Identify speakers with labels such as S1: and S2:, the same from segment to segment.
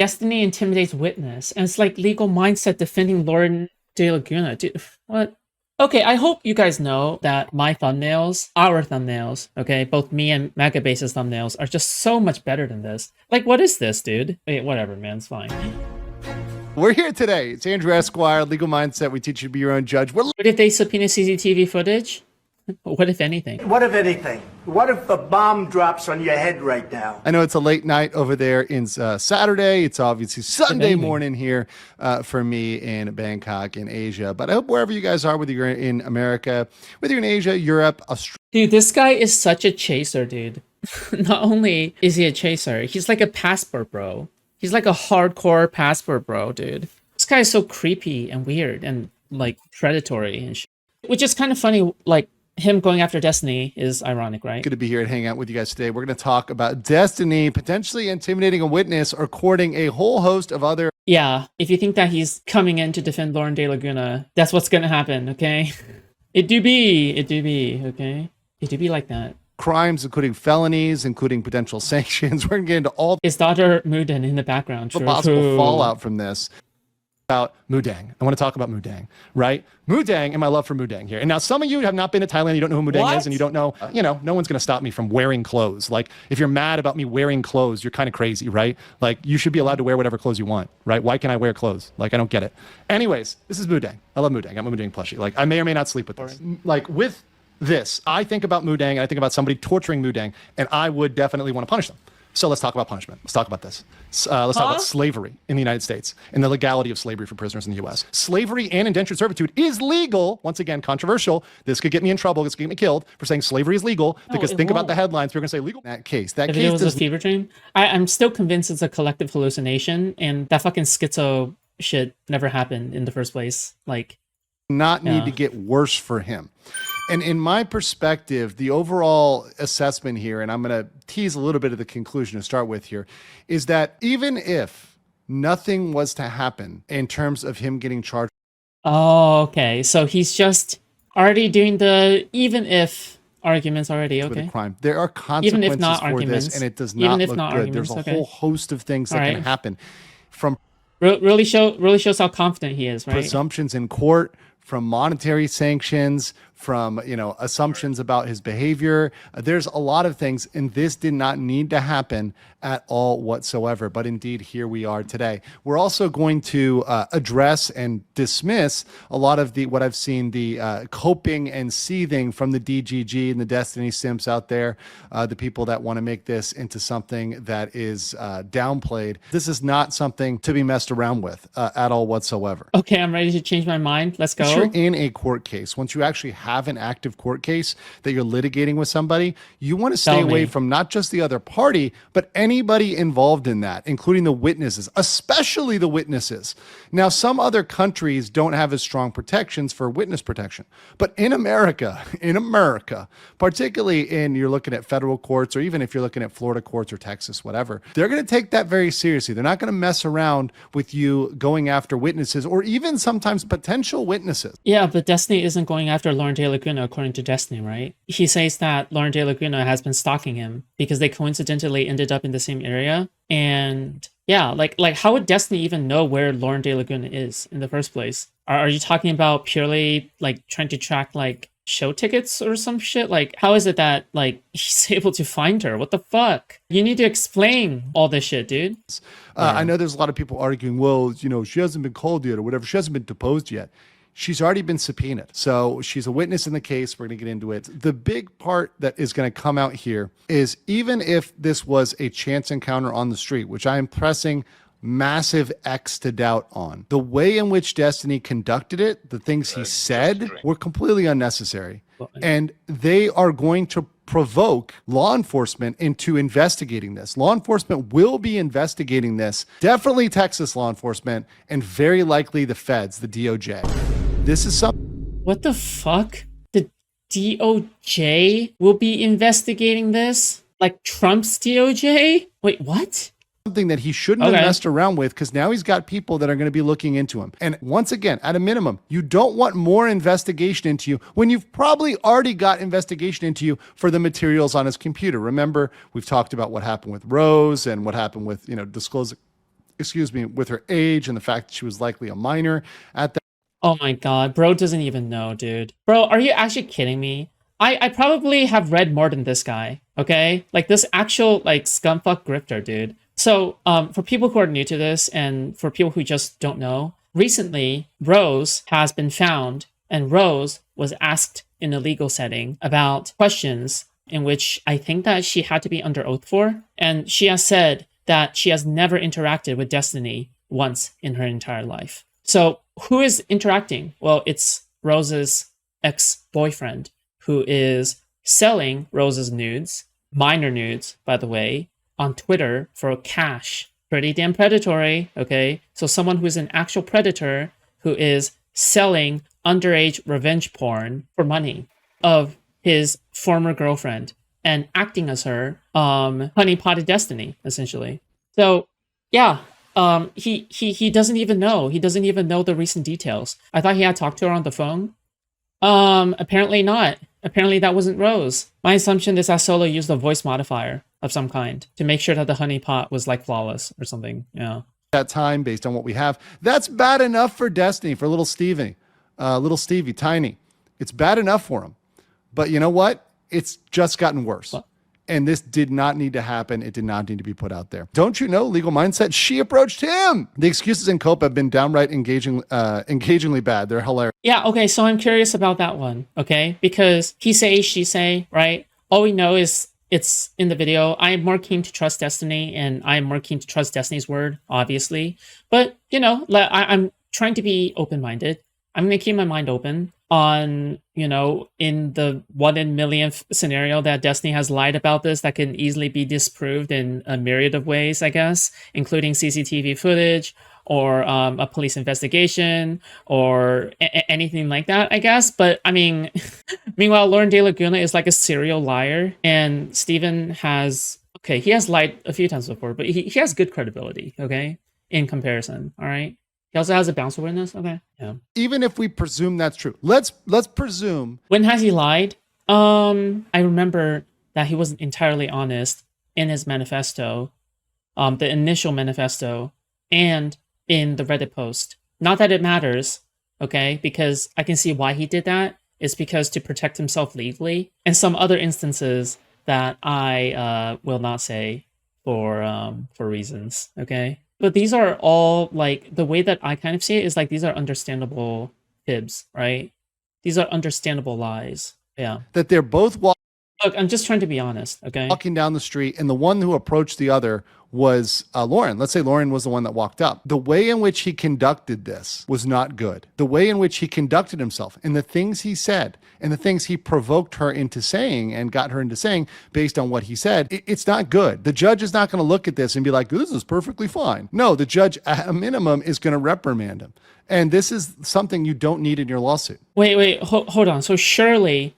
S1: Destiny intimidates witness, and it's like legal mindset defending Lauren De Laguna. Dude, what? Okay, I hope you guys know that my thumbnails, our thumbnails, okay, both me and Megabase's thumbnails are just so much better than this. Like, what is this, dude? Wait, whatever, man, it's fine.
S2: We're here today. It's Andrew Esquire, Legal Mindset. We teach you to be your own judge.
S1: What if they subpoena CCTV footage? What if anything?
S3: What if anything? What if a bomb drops on your head right now?
S2: I know it's a late night over there in Saturday. It's obviously Sunday morning here for me in Bangkok in Asia. But I hope wherever you guys are, whether you're in America, whether you're in Asia, Europe, Australia.
S1: Dude, this guy is such a chaser, dude. Not only is he a chaser, he's like a passport bro. He's like a hardcore passport bro, dude. This guy is so creepy and weird and like predatory and shit. Which is kind of funny, like, him going after Destiny is ironic, right?
S2: Good to be here and hang out with you guys today. We're going to talk about Destiny potentially intimidating a witness or courting a whole host of other.
S1: Yeah, if you think that he's coming in to defend Lauren De Laguna, that's what's going to happen, okay? It do be, okay? It do be like that.
S2: Crimes, including felonies, including potential sanctions. We're going to get into all
S1: his daughter Mudang in the background.
S2: The possible fallout from this. About Mudang. I want to talk about Mudang, right? Mudang and my love for Mudang here. And now some of you have not been to Thailand, you don't know who Mudang is, and you don't know, no one's going to stop me from wearing clothes. Like, if you're mad about me wearing clothes, you're kind of crazy, right? Like, you should be allowed to wear whatever clothes you want, right? Why can I wear clothes? Like, I don't get it. Anyways, this is Mudang. I love Mudang. I'm a Mudang plushie. Like, I may or may not sleep with this. Like, with this, I think about Mudang, and I think about somebody torturing Mudang, and I would definitely want to punish them. So let's talk about punishment. Let's talk about this. Let's talk about slavery in the United States and the legality of slavery for prisoners in the U.S. Slavery and indentured servitude is legal. Once again, controversial. This could get me in trouble. This could get me killed for saying slavery is legal, because think about the headlines. We're going to say legal. That case. If
S1: it was a fever dream, I'm still convinced it's a collective hallucination, and that fucking schizo shit never happened in the first place. Like,
S2: need to get worse for him. And in my perspective, the overall assessment here, and I'm going to tease a little bit of the conclusion to start with here, is that even if nothing was to happen in terms of him getting charged.
S1: Oh, okay. So he's just already doing the even if arguments already. Okay.
S2: With a crime. There are consequences even if not for arguments, this, and it does not look good. There's a whole host of things that can happen. From
S1: really shows how confident he is, right?
S2: Presumptions in court, from monetary sanctions, from assumptions about his behavior. There's a lot of things, and this did not need to happen at all whatsoever. But indeed, here we are today. We're also going to address and dismiss a lot of what I've seen, the coping and seething from the DGG and the Destiny simps out there, the people that want to make this into something that is downplayed. This is not something to be messed around with at all whatsoever.
S1: Okay, I'm ready to change my mind. Let's go.
S2: Once you're in a court case, once you actually have an active court case that you're litigating with somebody, you want to stay away from not just the other party, but anybody involved in that, including the witnesses, especially the witnesses. Now, some other countries don't have as strong protections for witness protection, but in America, particularly you're looking at federal courts, or even if you're looking at Florida courts or Texas, whatever, they're going to take that very seriously. They're not going to mess around with you going after witnesses, or even sometimes potential witnesses.
S1: Yeah, but Destiny isn't going after Lauren De Laguna, according to Destiny, right? He says that Lauren De Laguna has been stalking him because they coincidentally ended up in the same area. And yeah, like how would Destiny even know where Lauren De Laguna is in the first place? Are you talking about purely like trying to track like show tickets or some shit? Like, how is it that like he's able to find her? What the fuck? You need to explain all this shit, dude.
S2: I know there's a lot of people arguing, well, she hasn't been called yet or whatever. She hasn't been deposed yet. She's already been subpoenaed. So she's a witness in the case. We're going to get into it. The big part that is going to come out here is, even if this was a chance encounter on the street, which I am pressing massive X to doubt on, the way in which Destiny conducted it, the things he said were completely unnecessary. And they are going to provoke law enforcement into investigating this. Law enforcement will be investigating this. Definitely Texas law enforcement, and very likely the feds, the DOJ. This is something.
S1: What the fuck? The DOJ will be investigating this? Like Trump's DOJ? Wait, what?
S2: Something that he shouldn't have messed around with, because now he's got people that are going to be looking into him. And once again, at a minimum, you don't want more investigation into you when you've probably already got investigation into you for the materials on his computer. Remember, we've talked about what happened with Rose and what happened with, disclosing with her age and the fact that she was likely a minor at that.
S1: Oh my god, bro doesn't even know, dude. Bro, are you actually kidding me? I probably have read more than this guy, okay? Like this actual like scumfuck grifter, dude. So, for people who are new to this and for people who just don't know, recently Rose has been found and Rose was asked in a legal setting about questions in which I think that she had to be under oath for, and she has said that she has never interacted with Destiny once in her entire life. So who is interacting? Well, it's Rose's ex-boyfriend who is selling Rose's nudes, minor nudes, by the way, on Twitter for cash. Pretty damn predatory, okay? So someone who is an actual predator who is selling underage revenge porn for money of his former girlfriend and acting as her honeypotted destiny, essentially. So yeah, he doesn't even know. He doesn't even know the recent details. I thought he had talked to her on the phone. Apparently not. Apparently that wasn't Rose. My assumption is that Solo used a voice modifier of some kind to make sure that the honeypot was like flawless or something. Yeah.
S2: That time based on what we have. That's bad enough for Destiny, for little Stevie, Tiny. It's bad enough for him. But you know what? It's just gotten worse.
S1: What?
S2: And this did not need to happen. It did not need to be put out there. Don't you know, Legal Mindset? She approached him. The excuses in Cope have been downright engagingly bad. They're hilarious.
S1: Yeah, okay, so I'm curious about that one, okay? Because he say, she say, right? All we know is it's in the video. I am more keen to trust Destiny, and I am more keen to trust Destiny's word, obviously. But, you know, I'm trying to be open-minded. I'm going to keep my mind open on, you know, in the 1 in millionth scenario that Destiny has lied about this, that can easily be disproved in a myriad of ways, I guess, including CCTV footage or a police investigation or anything like that, I guess. But I mean, meanwhile, Lauren De Laguna is like a serial liar, and Steven has, okay, he has lied a few times before, but he has good credibility, okay, in comparison, all right? He also has a bouncer witness. Okay. Yeah.
S2: Even if we presume that's true, let's presume.
S1: When has he lied? I remember that he wasn't entirely honest in his manifesto, the initial manifesto, and in the Reddit post. Not that it matters, okay? Because I can see why he did that. It's because to protect himself legally, and some other instances that I will not say for reasons. Okay. But these are all, like, the way that I kind of see it is like these are understandable fibs, right? These are understandable lies. Yeah.
S2: That they're both
S1: Look, I'm just trying to be honest, okay?
S2: walking down the street, and the one who approached the other was Lauren. Let's say Lauren was the one that walked up. The way in which he conducted this was not good. The way in which he conducted himself and the things he said and the things he provoked her into saying and got her into saying based on what he said, it's not good. The judge is not going to look at this and be like, this is perfectly fine. No, the judge at a minimum is going to reprimand him. And this is something you don't need in your lawsuit.
S1: Wait, hold on. So surely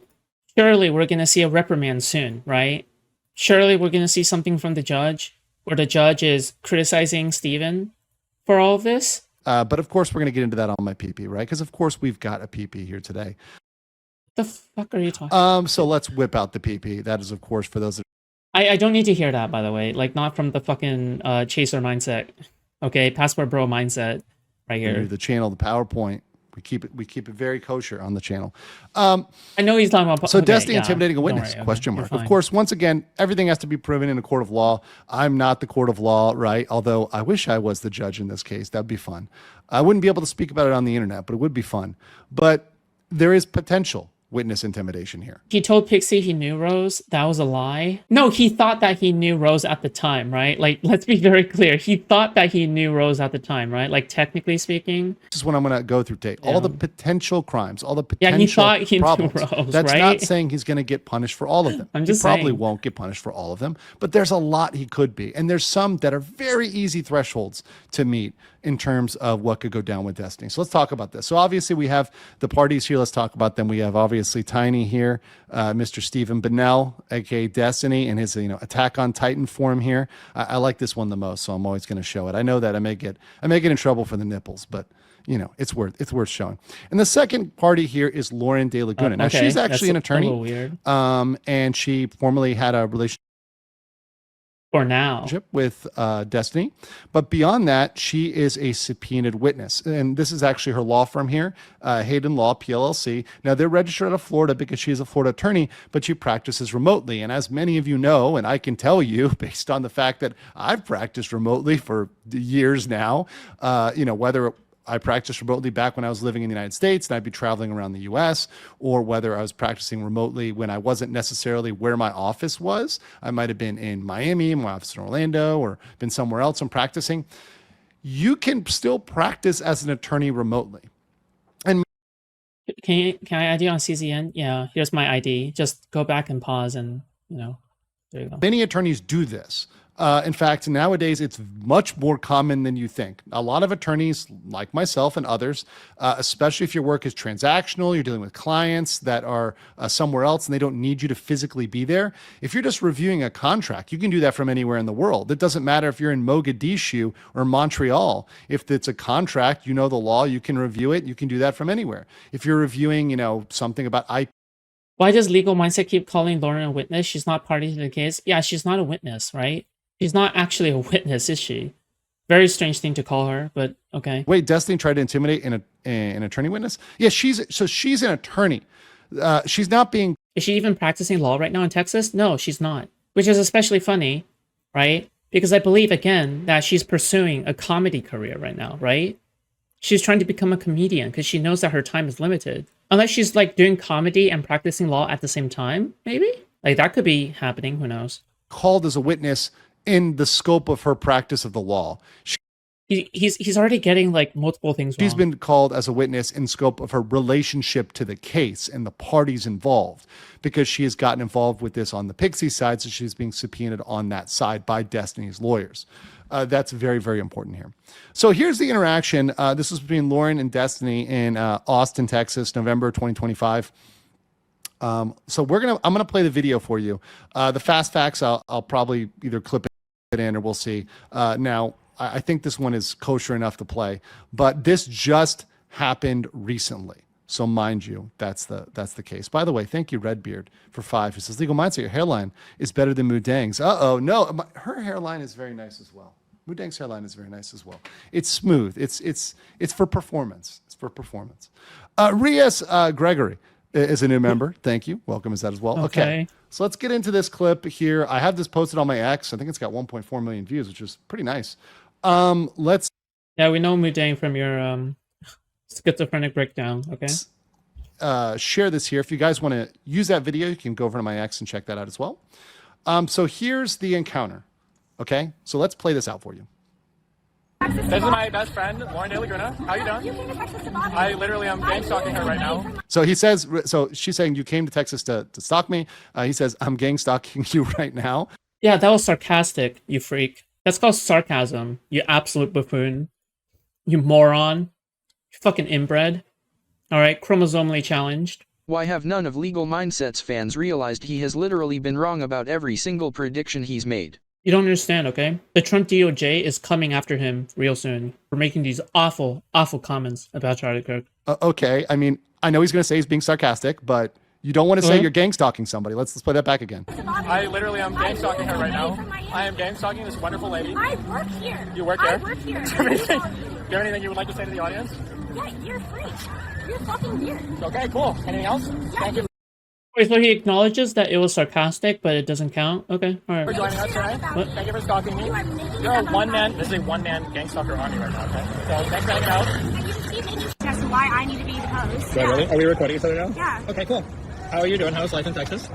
S1: we're going to see a reprimand soon, right? Surely we're going to see something from the judge where the judge is criticizing Steven for all of this.
S2: But of course, we're going to get into that on my PP, right? Because of course, we've got a PP here today.
S1: The fuck are you talking
S2: So let's whip out the PP. That is, of course, for those that
S1: I don't need to hear that, by the way. Like, not from the fucking chaser mindset. Okay, passport bro mindset right here.
S2: the channel, the PowerPoint. We keep it very kosher on the channel.
S1: I know he's talking about.
S2: So
S1: okay,
S2: Destiny
S1: yeah,
S2: intimidating a
S1: don't
S2: witness?
S1: worry,
S2: Question
S1: okay,
S2: mark. Of course, once again, everything has to be proven in a court of law. I'm not the court of law, right? Although I wish I was the judge in this case. That'd be fun. I wouldn't be able to speak about it on the internet, but it would be fun. But there is potential witness intimidation here.
S1: He told Pxie he knew Rose. That was a lie. No, he thought that he knew Rose at the time, right? Like, let's be very clear. He thought that he knew Rose at the time, right? Like, technically speaking.
S2: This is what I'm going to go through, Tate.
S1: Yeah.
S2: All the potential crimes, all the potential
S1: he thought he knew
S2: problems.
S1: Rose,
S2: That's
S1: right?
S2: not saying he's going to get punished for all of them.
S1: I'm just
S2: he probably
S1: saying.
S2: won't get punished for all of them, but there's a lot he could be. And there's some that are very easy thresholds to meet in terms of what could go down with Destiny. So let's talk about this. So obviously we have the parties here. Let's talk about them. We have obviously Tiny here, Mr. Stephen Bennell, aka Destiny, and his Attack on Titan form here. I like this one the most, so I'm always going to show it. I know that I may get in trouble for the nipples, but it's worth showing. And the second party here is Lauren De Laguna. Now she's actually an attorney,
S1: weird.
S2: and she formerly had a relationship
S1: For now.
S2: With Destiny. But beyond that, she is a subpoenaed witness. And this is actually her law firm here, Hayden Law, PLLC. Now, they're registered out of Florida because she is a Florida attorney, but she practices remotely. And as many of you know, and I can tell you based on the fact that I've practiced remotely for years now, whether I practiced remotely back when I was living in the United States and I'd be traveling around the US, or whether I was practicing remotely when I wasn't necessarily where my office was. I might have been in Miami, my office in Orlando, or been somewhere else and practicing. You can still practice as an attorney remotely. And
S1: can I add you on CZN? Yeah, here's my ID. Just go back and pause and, there you go.
S2: Many attorneys do this. In fact, nowadays, it's much more common than you think. A lot of attorneys, like myself and others, especially if your work is transactional, you're dealing with clients that are somewhere else and they don't need you to physically be there. If you're just reviewing a contract, you can do that from anywhere in the world. It doesn't matter if you're in Mogadishu or Montreal. If it's a contract, you know the law, you can review it. You can do that from anywhere. If you're reviewing, something about IP.
S1: Why does Legal Mindset keep calling Lauren a witness? She's not party to the case. Yeah, she's not a witness, right? She's not actually a witness, is she? Very strange thing to call her, but okay.
S2: Wait, Destiny tried to intimidate an attorney witness? Yeah, she's an attorney. She's not being...
S1: Is she even practicing law right now in Texas? No, she's not. Which is especially funny, right? Because I believe, again, that she's pursuing a comedy career right now, right? She's trying to become a comedian because she knows that her time is limited. Unless she's doing comedy and practicing law at the same time, maybe? That could be happening, who knows?
S2: Called as a witness in the scope of her practice of the law.
S1: He's already getting multiple things wrong.
S2: She's been called as a witness in scope of her relationship to the case and the parties involved, because she has gotten involved with this on the Pxie side, so she's being subpoenaed on that side by Destiny's lawyers. That's very, very important here. So here's the interaction. This was between Lauren and Destiny in Austin, Texas, November 2025. So I'm gonna play the video for you. The fast facts, I'll probably either clip it in or we'll see. Now, I think this one is kosher enough to play, but this just happened recently. So mind you, that's the case. By the way, thank you, Redbeard, for 5. He says, Legal Mindset, your hairline is better than Mudang's. No, her hairline is very nice as well. Mudang's hairline is very nice as well. It's smooth. It's for performance. It's for performance. Rias Gregory is a new member. Thank you. Welcome as that as well. Okay. So let's get into this clip here. I have this posted on my X. I think it's got 1.4 million views, which is pretty nice. Let's...
S1: Yeah, we know Mudang from your schizophrenic breakdown. Okay.
S2: Share this here. If you guys want to use that video, you can go over to my X and check that out as well. So here's the encounter. Okay. So let's play this out for you.
S4: This is my best friend, Lauren De Laguna. How you doing? I literally am gang stalking her right now.
S2: So he says, so she's saying you came to Texas to stalk me. He says, I'm gang stalking you right now.
S1: Yeah, that was sarcastic, you freak. That's called sarcasm, you absolute buffoon. You moron. You fucking inbred. Alright, chromosomally challenged.
S5: Why have none of Legal Mindset's fans realized he has literally been wrong about every single prediction he's made?
S1: You don't understand, okay? The Trump DOJ is coming after him real soon for making these awful, awful comments about Charlie Kirk.
S2: Okay, I mean, I know he's going to say he's being sarcastic, but you don't want to say you're gang stalking somebody. Let's play that back again.
S4: I literally am gang stalking her right now. I am gang stalking this wonderful lady.
S6: I work here.
S4: You work here?
S6: I work here.
S4: Do you have anything you would like to say to the audience?
S6: Yeah, you're free. You're fucking weird.
S4: Okay, cool. Anything else? Thank you
S1: Wait, so he acknowledges that it was sarcastic, but it doesn't count? Okay, alright.
S4: for joining us tonight.
S1: What?
S4: Thank you for stalking me. You're a one-man, this is a one-man gang stalker army right now, okay? So thanks for hanging out.
S6: That's why I need to be the host.
S4: Yeah, really? Are we recording each other now?
S6: Yeah.
S4: Okay, cool. How are you doing? How's life in Texas?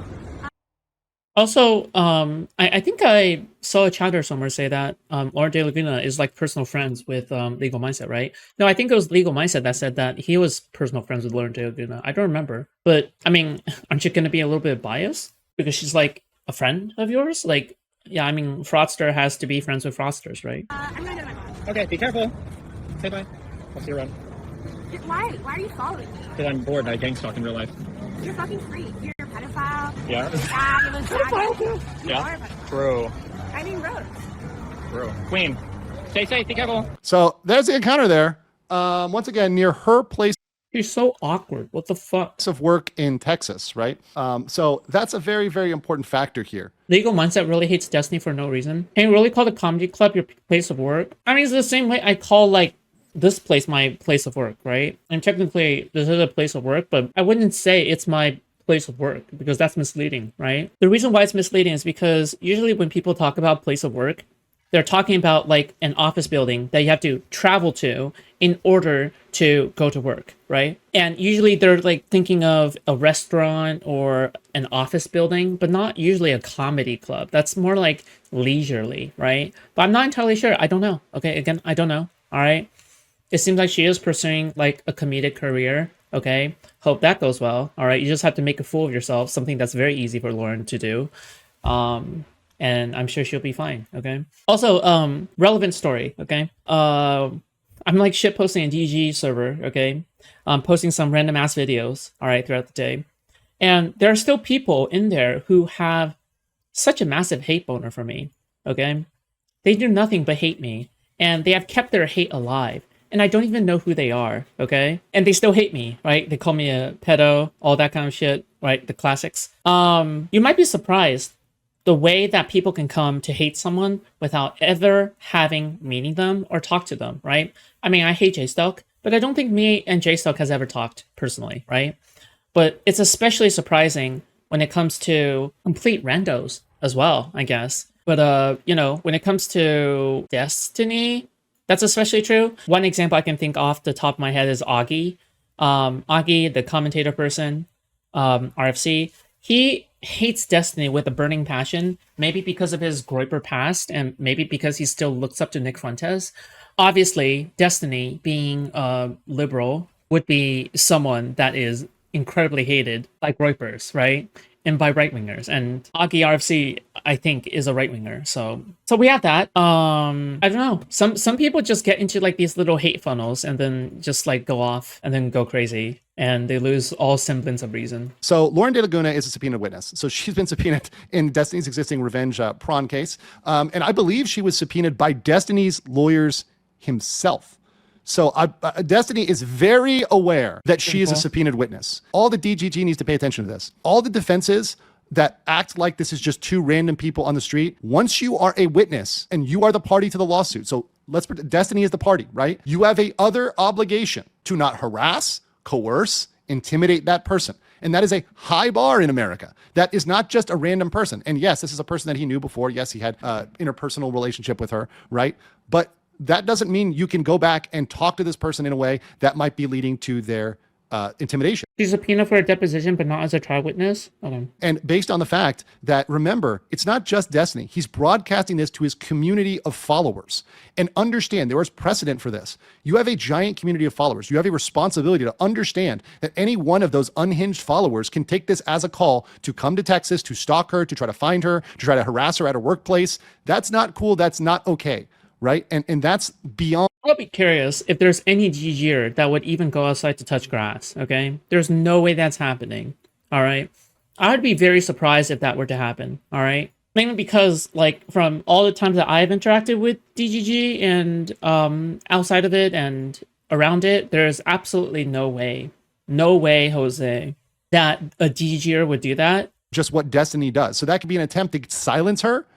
S1: Also, I think I saw a chatter somewhere say that Lauren De Laguna is personal friends with Legal Mindset, right? No, I think it was Legal Mindset that said that he was personal friends with Lauren De Laguna. I don't remember. But, I mean, aren't you going to be a little bit biased? Because she's a friend of yours? Yeah, I mean, fraudster has to be friends with fraudsters, right?
S6: I'm gonna go to my mom.
S4: Okay, be careful. Say bye. I'll see you around.
S6: Why are you following me?
S4: Because I'm bored and I gang stalk in real life.
S6: You're fucking free. You're a pedophile.
S4: Yeah?
S6: You're a pedophile. You
S4: Yeah?
S6: are a pedophile.
S4: True.
S6: I mean, Rose.
S4: True. Queen, stay safe, be careful.
S2: So there's the encounter there. Once again, near her place.
S1: She's so awkward. What the fuck?
S2: Of work in Texas, right? So that's a very, very important factor here.
S1: Legal Mindset really hates Destiny for no reason. Can you really call the comedy club your place of work? I mean, it's the same way I call, like, this place my place of work, right? And technically, this is a place of work, but I wouldn't say it's my place of work because that's misleading, right? The reason why it's misleading is because usually when people talk about place of work, they're talking about like an office building that you have to travel to in order to go to work, right? And usually they're like thinking of a restaurant or an office building, but not usually a comedy club. That's more like leisurely, right? But I'm not entirely sure. I don't know. Okay, again, I don't know. All right. It seems like she is pursuing like a comedic career. Okay. Hope that goes well. All right. You just have to make a fool of yourself, something that's very easy for Lauren to do. And I'm sure she'll be fine. Okay. Also, relevant story. Okay. I'm like shit posting a DG server. Okay. Posting some random ass videos. All right. Throughout the day. And there are still people in there who have such a massive hate boner for me. Okay. They do nothing but hate me. And they have kept their hate alive. And I don't even know who they are, okay? And they still hate me, right? They call me a pedo, all that kind of shit, right? The classics. You might be surprised the way that people can come to hate someone without ever having meeting them or talk to them, right? I mean, I hate J-Stalk, but I don't think me and J-Stalk has ever talked personally, right? But it's especially surprising when it comes to complete randos as well, I guess. But, you know, when it comes to Destiny, that's especially true. One example I can think off the top of my head is Augie. Augie, the commentator person, RFC, he hates Destiny with a burning passion, maybe because of his Groiper past, and maybe because he still looks up to Nick Fuentes. Obviously, Destiny, being liberal, would be someone that is incredibly hated by Groipers, right? And by right-wingers. And Augie RFC, I think, is a right-winger. So we have that. I don't know. Some people just get into like these little hate funnels and then just like go off and then go crazy. And they lose all semblance of reason.
S2: So Lauren De Laguna is a subpoenaed witness. So she's been subpoenaed in Destiny's existing revenge prawn case. And I believe she was subpoenaed by Destiny's lawyers himself. So Destiny is very aware that she is a subpoenaed witness. All the DGG needs to pay attention to this. All the defenses that act like this is just two random people on the street, once you are a witness and you are the party to the lawsuit, so Destiny is the party, right? You have a other obligation to not harass, coerce, intimidate that person. And that is a high bar in America. That is not just a random person. And yes, this is a person that he knew before. Yes, he had an interpersonal relationship with her, right? But that doesn't mean you can go back and talk to this person in a way that might be leading to their intimidation.
S1: She's subpoenaed for a deposition, but not as a trial witness? Okay.
S2: And based on the fact that, remember, it's not just Destiny. He's broadcasting this to his community of followers. And understand, there is precedent for this. You have a giant community of followers. You have a responsibility to understand that any one of those unhinged followers can take this as a call to come to Texas, to stalk her, to try to find her, to try to harass her at her workplace. That's not cool. That's not okay. Right? And that's beyond.
S1: I'll be curious if there's any GGer that would even go outside to touch grass, okay? There's no way that's happening, all right? I would be very surprised if that were to happen, all right? Mainly because, like, from all the times that I've interacted with DGG and outside of it and around it, there's absolutely no way, Jose, that a DGer would do that.
S2: Just what Destiny does. So that could be an attempt to silence her,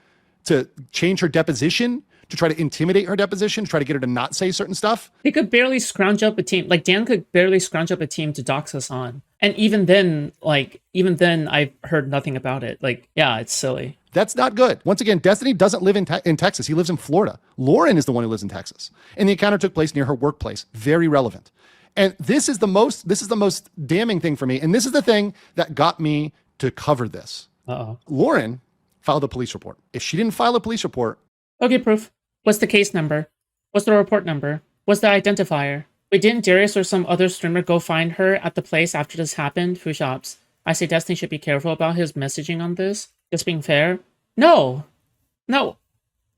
S2: to change her deposition, to try to intimidate her deposition, try to get her to not say certain stuff.
S1: They could barely scrounge up a team. Like, Dan could barely scrounge up a team to dox us on. And even then, I've heard nothing about it. Like, yeah, it's silly.
S2: That's not good. Once again, Destiny doesn't live in Texas. He lives in Florida. Lauren is the one who lives in Texas. And the encounter took place near her workplace. Very relevant. And this is the most damning thing for me. And this is the thing that got me to cover this. Lauren filed a police report. If she didn't file a police report.
S1: Okay, proof. What's the case number? What's the report number? What's the identifier? Wait, didn't Darius or some other streamer go find her at the place after this happened? Foodshops. I say Destiny should be careful about his messaging on this. Just being fair. No.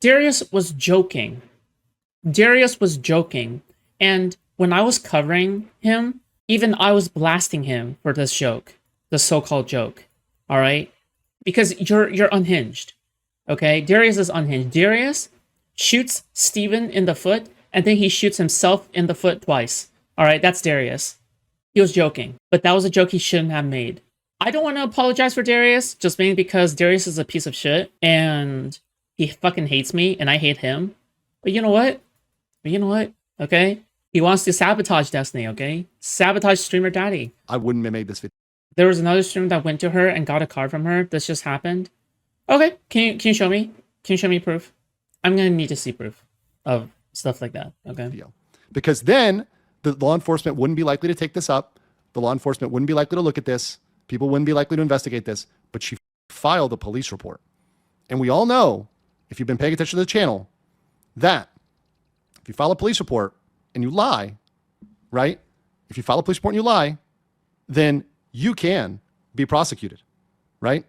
S1: Darius was joking. And when I was covering him, even I was blasting him for this joke. The so-called joke. All right? Because you're unhinged. Okay? Darius is unhinged. Darius shoots Steven in the foot, and then he shoots himself in the foot twice. All right, that's Darius. He was joking, but that was a joke he shouldn't have made. I don't want to apologize for Darius, just mainly because Darius is a piece of shit, and he fucking hates me, and I hate him. But you know what? Okay? He wants to sabotage Destiny, okay? Sabotage streamer daddy.
S2: I wouldn't have made this video.
S1: There was another streamer that went to her and got a card from her. This just happened. Okay, can you show me? Can you show me proof? I'm gonna need to see proof of stuff like that, okay?
S2: Because then the law enforcement wouldn't be likely to take this up. The law enforcement wouldn't be likely to look at this. People wouldn't be likely to investigate this. But she filed a police report. And we all know, if you've been paying attention to the channel, that if you file a police report and you lie, right? If you file a police report and you lie, then you can be prosecuted, right?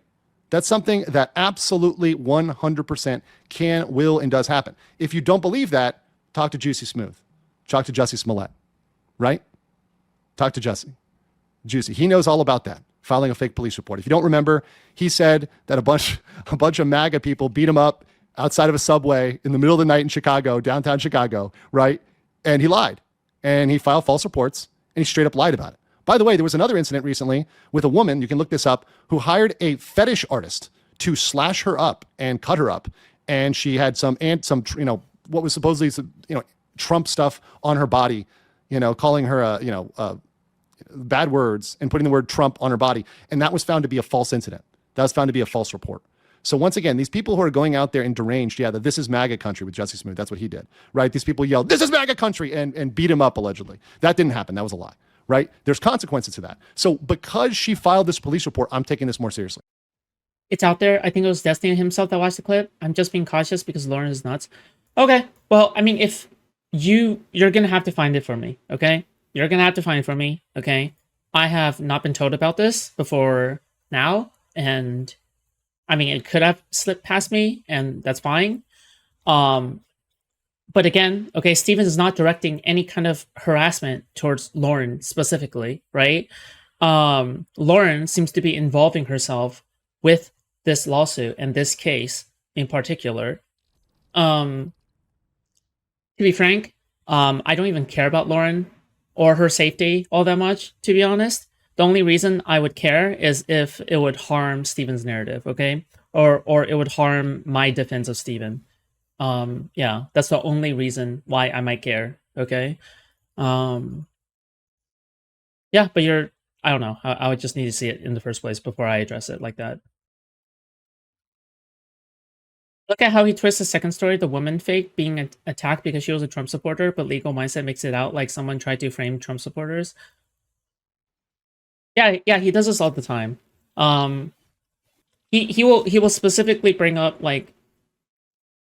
S2: That's something that absolutely 100% can, will, and does happen. If you don't believe that, talk to Juicy Smooth. Talk to Jussie Smollett, right? Talk to Juicy. He knows all about that, filing a fake police report. If you don't remember, he said that a bunch of MAGA people beat him up outside of a subway in the middle of the night in Chicago, downtown Chicago, right? And he lied. And he filed false reports, and he straight up lied about it. By the way, there was another incident recently with a woman, you can look this up, who hired a fetish artist to slash her up and cut her up. And she had some what was supposedly some, Trump stuff on her body, calling her, bad words and putting the word Trump on her body. And that was found to be a false incident. That was found to be a false report. So once again, these people who are going out there and deranged, that this is MAGA country with Jussie Smoot. That's what he did, right? These people yelled, "This is MAGA country," and beat him up allegedly. That didn't happen. That was a lie, right? There's consequences to that. So because she filed this police report, I'm taking this more seriously.
S1: It's out there. I think it was Destiny himself that watched the clip. I'm just being cautious because Lauren is nuts. Okay. Well, I mean, if you're going to have to find it for me, okay? You're going to have to find it for me, okay? I have not been told about this before now, and I mean, it could have slipped past me, and that's fine. But again, okay, Steven is not directing any kind of harassment towards Lauren specifically, right? Lauren seems to be involving herself with this lawsuit and this case in particular. To be frank, I don't even care about Lauren or her safety all that much, to be honest. The only reason I would care is if it would harm Steven's narrative, okay? Or it would harm my defense of Steven. Yeah, that's the only reason why I might care, okay? Yeah, but I don't know. I would just need to see it in the first place before I address it like that. Look at how he twists the second story, the woman fake being attacked because she was a Trump supporter, but legal mindset makes it out like someone tried to frame Trump supporters. Yeah, he does this all the time. He will specifically bring up like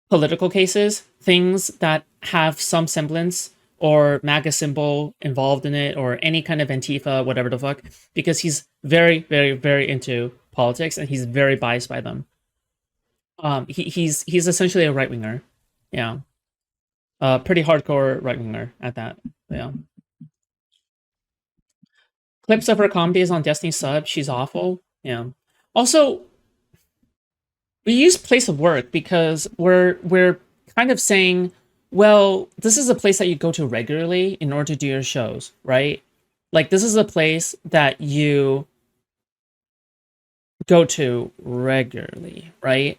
S1: political cases, things that have some semblance or MAGA symbol involved in it, or any kind of Antifa, whatever the fuck, because he's very, very, very into politics and he's very biased by them. He's essentially a right winger, yeah. Pretty hardcore right winger at that, yeah. Clips of her comedies on Destiny sub. She's awful, yeah. Also, we use place of work because we're kind of saying, well, this is a place that you go to regularly in order to do your shows, right? Like, this is a place that you go to regularly, right?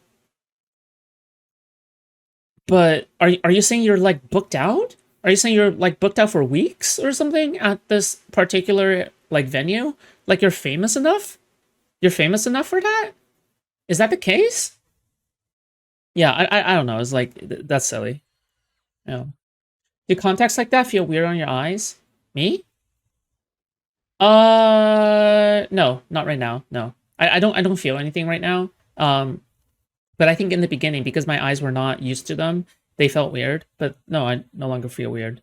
S1: But are you saying you're like booked out? Are you saying you're like booked out for weeks or something at this particular like venue? Like you're famous enough? You're famous enough for that? Is that the case? Yeah, I don't know. It's like that's silly. Yeah. Do contacts like that feel weird on your eyes? Me? No, not right now. No. I don't feel anything right now. But I think in the beginning, because my eyes were not used to them, they felt weird. But no, I no longer feel weird.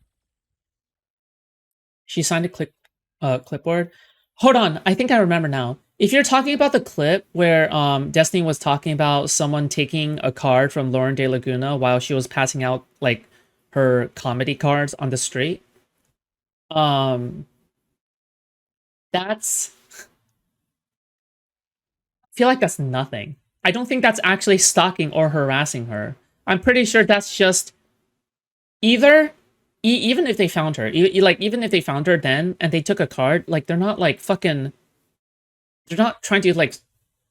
S1: She signed a clipboard. Hold on, I think I remember now. If you're talking about the clip where Destiny was talking about someone taking a card from Lauren De Laguna while she was passing out like her comedy cards on the street, that's... I feel like that's nothing. I don't think that's actually stalking or harassing her. I'm pretty sure that's just either even if they found her, like even if they found her then and they took a card, like they're not like fucking, they're not trying to like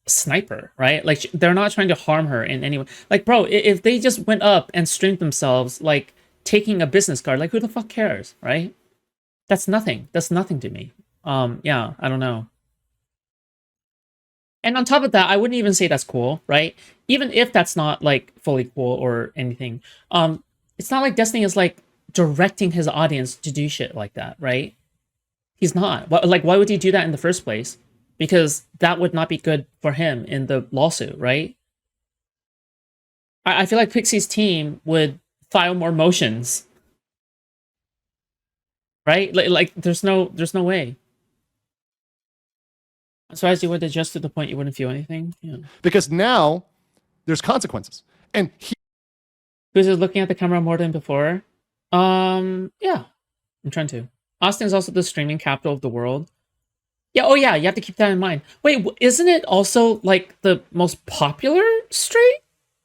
S1: snipe her, right? Like they're not trying to harm her in any way. Like, bro, if they just went up and streamed themselves like taking a business card, like who the fuck cares, right? That's nothing. That's nothing to me. Yeah, I don't know. And on top of that, I wouldn't even say that's cool, right? Even if that's not like fully cool or anything, it's not like Destiny is like directing his audience to do shit like that, right? He's not. Like, why would he do that in the first place? Because that would not be good for him in the lawsuit, right? I feel like Pxie's team would file more motions, right? Like there's no way. I'm surprised you would adjust to the point you wouldn't feel anything. Yeah.
S2: Because now there's consequences. And
S1: Who's looking at the camera more than before? Yeah. I'm trying to. Austin's also the streaming capital of the world. Yeah, oh yeah, you have to keep that in mind. Wait, isn't it also like the most popular stream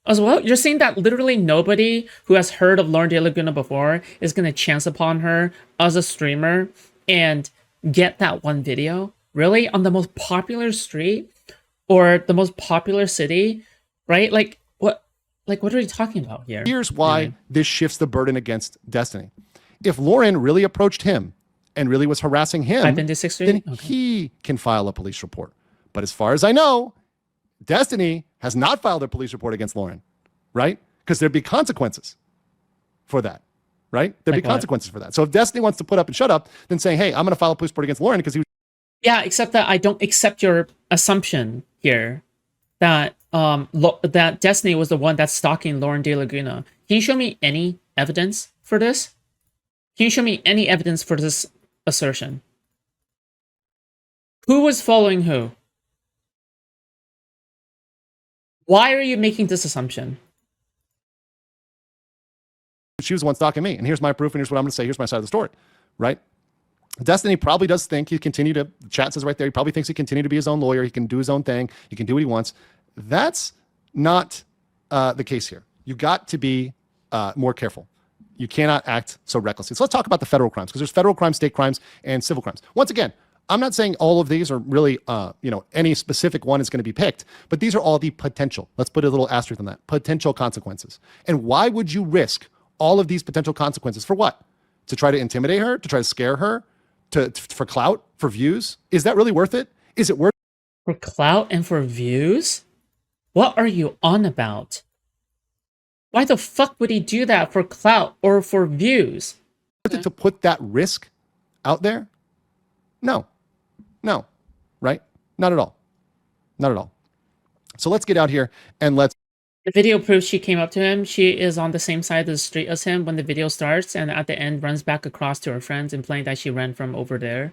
S1: as well? You're saying that literally nobody who has heard of Lauren De Laguna before is going to chance upon her as a streamer and get that one video? Really? On the most popular street or the most popular city, right? Like what are you talking about here?
S2: here's why
S1: Anyway.
S2: this shifts the burden against Destiny. If Lauren really approached him and really was harassing him,
S1: I've been to 6th
S2: then
S1: Street? Okay.
S2: he can file a police report. But as far as I know, Destiny has not filed a police report against Lauren, right? Because there'd be consequences for that, right? There'd
S1: Like
S2: be
S1: what?
S2: consequences for that. So if Destiny wants to put up and shut up, then saying, hey, I'm going to file a police report against Lauren because he was
S1: Yeah, except that I don't accept your assumption here that that Destiny was the one that's stalking Lauren De Laguna. Can you show me any evidence for this? Can you show me any evidence for this assertion? Who was following who? Why are you making this assumption?
S2: she was the one stalking me. And here's my proof, and here's what I'm going to say. Here's my side of the story, right? Destiny probably does think he continue to, the chat says right there, he probably thinks he continue to be his own lawyer. He can do his own thing. He can do what he wants. That's not the case here. You got to be more careful. You cannot act so recklessly. So let's talk about the federal crimes, because there's federal crimes, state crimes, and civil crimes. Once again, I'm not saying all of these are really, any specific one is going to be picked, but these are all the potential. Let's put a little asterisk on that. Potential consequences. And why would you risk all of these potential consequences for what? To try to intimidate her, to try to scare her, for clout, for views? Is that really worth it? Is it worth
S1: For clout and for views? What are you on about? Why the fuck would he do that for clout or for views?
S2: it to put that risk out there? No, right? Not at all. Not at all. So let's get out here and let's
S1: The video proves she came up to him. She is on the same side of the street as him when the video starts, and at the end runs back across to her friends, implying that she ran from over there.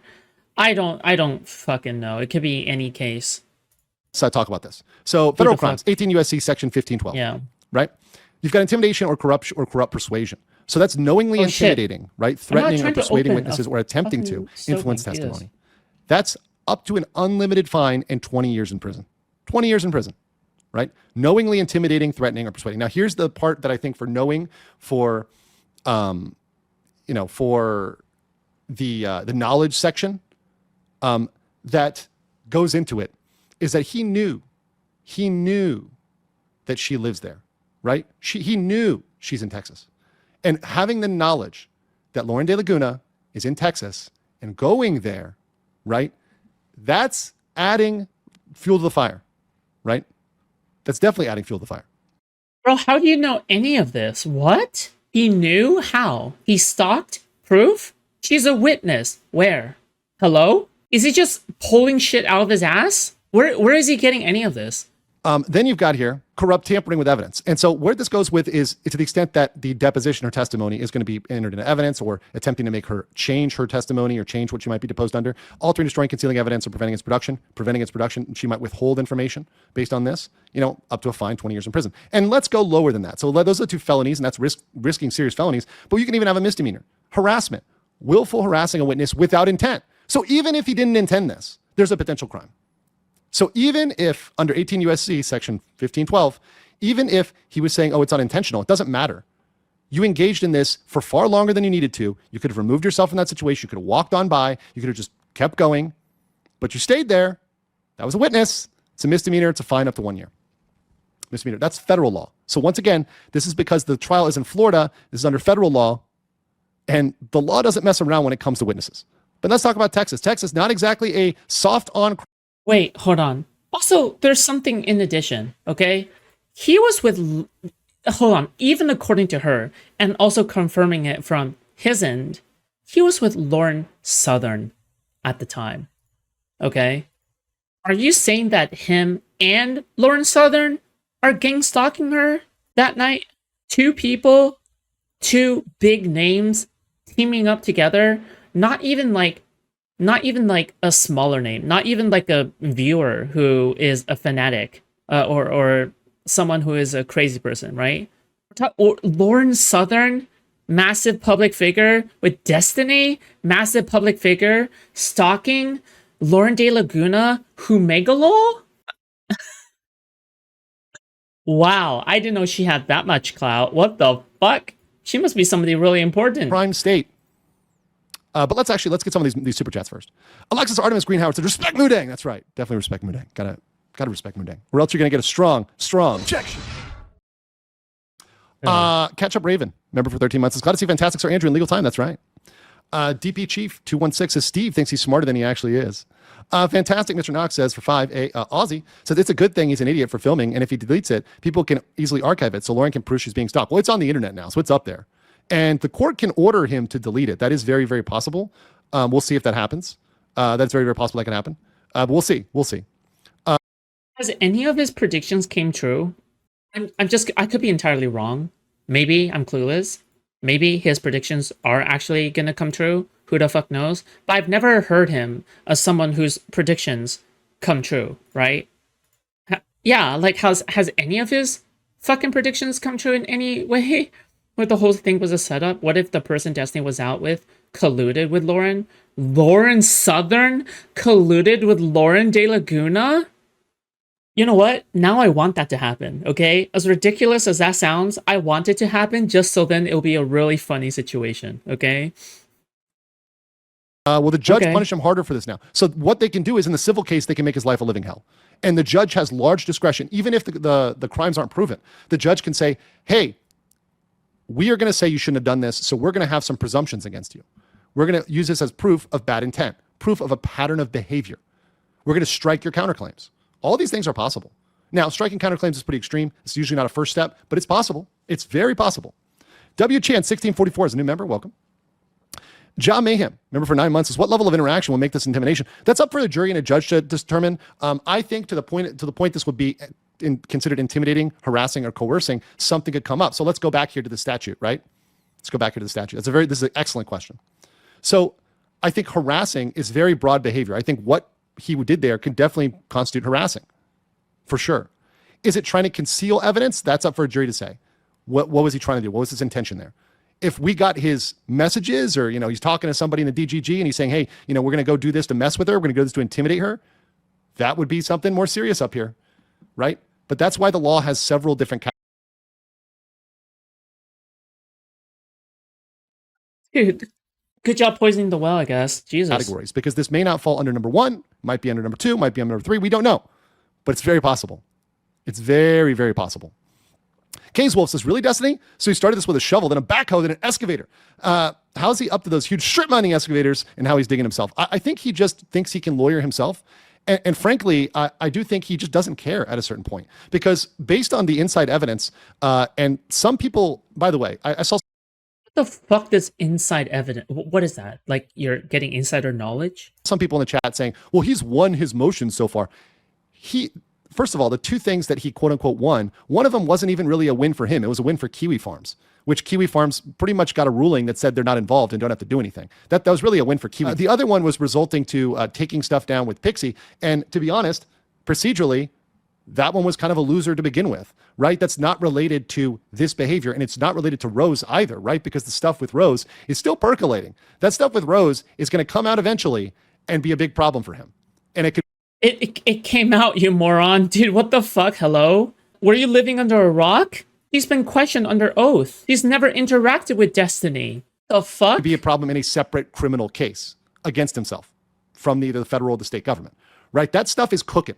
S1: I don't fucking know. It could be any case.
S2: talk about this. So federal
S1: the fuck?
S2: crimes, 18 USC section 1512.
S1: Yeah.
S2: Right? You've got intimidation or corrupt persuasion. So that's knowingly
S1: Oh, shit.
S2: intimidating, right? Threatening or
S1: trying to
S2: persuading
S1: open
S2: witnesses
S1: a
S2: or attempting to
S1: fucking stove
S2: influence
S1: thing. Jesus.
S2: testimony. That's up to an unlimited fine and 20 years in prison. 20 years in prison, right? Knowingly intimidating, threatening, or persuading. Now, here's the part that I think for knowing, for for the knowledge section that goes into it, is that he knew that she lives there, right? He knew she's in Texas. And having the knowledge that Lauren De Laguna is in Texas and going there, right? That's adding fuel to the fire, right? That's definitely adding fuel to the fire.
S1: Bro, how do you know any of this? What? He knew? How? He stalked? Proof? She's a witness. Where? Hello? Is he just pulling shit out of his ass? Where is he getting any of this?
S2: Then you've got here corrupt tampering with evidence. And so where this goes with is to the extent that the deposition or testimony is going to be entered into evidence, or attempting to make her change her testimony or change what she might be deposed under, altering, destroying, concealing evidence, or preventing its production. She might withhold information based on this, up to a fine, 20 years in prison. And let's go lower than that. So those are the two felonies, and that's risking serious felonies, but you can even have a misdemeanor. Harassment, willful harassing a witness without intent. So even if he didn't intend this, there's a potential crime. So even if under 18 USC section 1512, even if he was saying, oh, it's unintentional, it doesn't matter. You engaged in this for far longer than you needed to. You could have removed yourself from that situation. You could have walked on by. You could have just kept going, but you stayed there. That was a witness. It's a misdemeanor. It's a fine up to 1 year. Misdemeanor. That's federal law. So once again, this is because the trial is in Florida. This is under federal law, and the law doesn't mess around when it comes to witnesses. But let's talk about Texas. Texas, not exactly a soft on.
S1: Wait, hold on. Also, there's something in addition, okay? He was with, hold on, even according to her, and also confirming it from his end, he was with Lauren Southern at the time, okay? Are you saying that him and Lauren Southern are gang stalking her that night? Two people, two big names teaming up together, not even like a smaller name, not even like a viewer who is a fanatic or someone who is a crazy person, right? Or Lauren Southern, massive public figure with destiny, massive public figure, stalking Lauren De Laguna, who megalo? Wow, I didn't know she had that much clout. What the fuck? She must be somebody really important.
S2: Prime state. But let's get some of these super chats first. Alexis Artemis Greenhouse said, respect Mudang. That's right. Definitely respect Mudang. Gotta respect Mudang. Or else you're gonna get a strong objection. Catch Up Raven, member for 13 months. It's glad to see Fantastic Sir Andrew in legal time. That's right. DP Chief 216 says Steve thinks he's smarter than he actually is. Fantastic Mr. Knox says for 5, Aussie says it's a good thing he's an idiot for filming, and if he deletes it, people can easily archive it so Lauren can prove she's being stalked. Well, it's on the internet now, so it's up there. And the court can order him to delete it. That is very, very possible. We'll see if that happens. That's very, very possible that can happen. But we'll see.
S1: Has any of his predictions came true? I could be entirely wrong. Maybe I'm clueless. Maybe his predictions are actually going to come true. Who the fuck knows? But I've never heard him as someone whose predictions come true, right? Yeah, like has any of his fucking predictions come true in any way? What the whole thing was a setup? What if the person Destiny was out with colluded with Lauren? Lauren Southern colluded with Lauren De Laguna? You know what? Now I want that to happen, okay? As ridiculous as that sounds, I want it to happen just so then it'll be a really funny situation, okay?
S2: Will the judge punish him harder for this now? So what they can do is in the civil case, they can make his life a living hell. And the judge has large discretion, even if the crimes aren't proven. The judge can say, hey, we are going to say you shouldn't have done this, so we're going to have some presumptions against you. We're going to use this as proof of bad intent, proof of a pattern of behavior. We're going to strike your counterclaims. All these things are possible. Now, striking counterclaims is pretty extreme. It's usually not a first step, but it's possible. It's very possible. WChan1644 is a new member. Welcome. Ja Mayhem, member for 9 months, says, what level of interaction will make this intimidation? That's up for the jury and a judge to determine. I think to the point this would be considered intimidating, harassing, or coercing, something could come up. So let's go back here to the statute, right? Let's go back here to the statute. This is an excellent question. So I think harassing is very broad behavior. I think what he did there could definitely constitute harassing, for sure. Is it trying to conceal evidence? That's up for a jury to say. What was he trying to do? What was his intention there? If we got his messages, or he's talking to somebody in the DGG and he's saying, hey, we're going to go do this to mess with her, we're going to do this to intimidate her, that would be something more serious up here, right? But that's why the law has several different
S1: Dude, good job poisoning the well, I guess. Jesus.
S2: categories, because this may not fall under number 1, might be under number 2, might be under number 3. We don't know, but it's very possible. It's very, very possible. K's Wolf says, really, Destiny? So he started this with a shovel, then a backhoe, then an excavator. How is he up to those huge strip mining excavators and how he's digging himself? I think he just thinks he can lawyer himself. And frankly, I do think he just doesn't care at a certain point, because based on the inside evidence, and some people, by the way, I saw.
S1: What the fuck does inside evidence? What is that? Like you're getting insider knowledge?
S2: Some people in the chat saying, well, he's won his motions so far. First of all, the two things that he quote unquote won, one of them wasn't even really a win for him. It was a win for Kiwi Farms, which Kiwi Farms pretty much got a ruling that said they're not involved and don't have to do anything. That was really a win for Kiwi. The other one was resulting to taking stuff down with Pxie. And to be honest, procedurally, that one was kind of a loser to begin with, right? That's not related to this behavior, and it's not related to Rose either, right? Because the stuff with Rose is still percolating. That stuff with Rose is going to come out eventually and be a big problem for him. And it could.
S1: It came out, you moron. Dude, what the fuck? Hello? Were you living under a rock? He's been questioned under oath. He's never interacted with Destiny. The fuck?
S2: Be a problem in a separate criminal case against himself from either the federal or the state government, right? That stuff is cooking.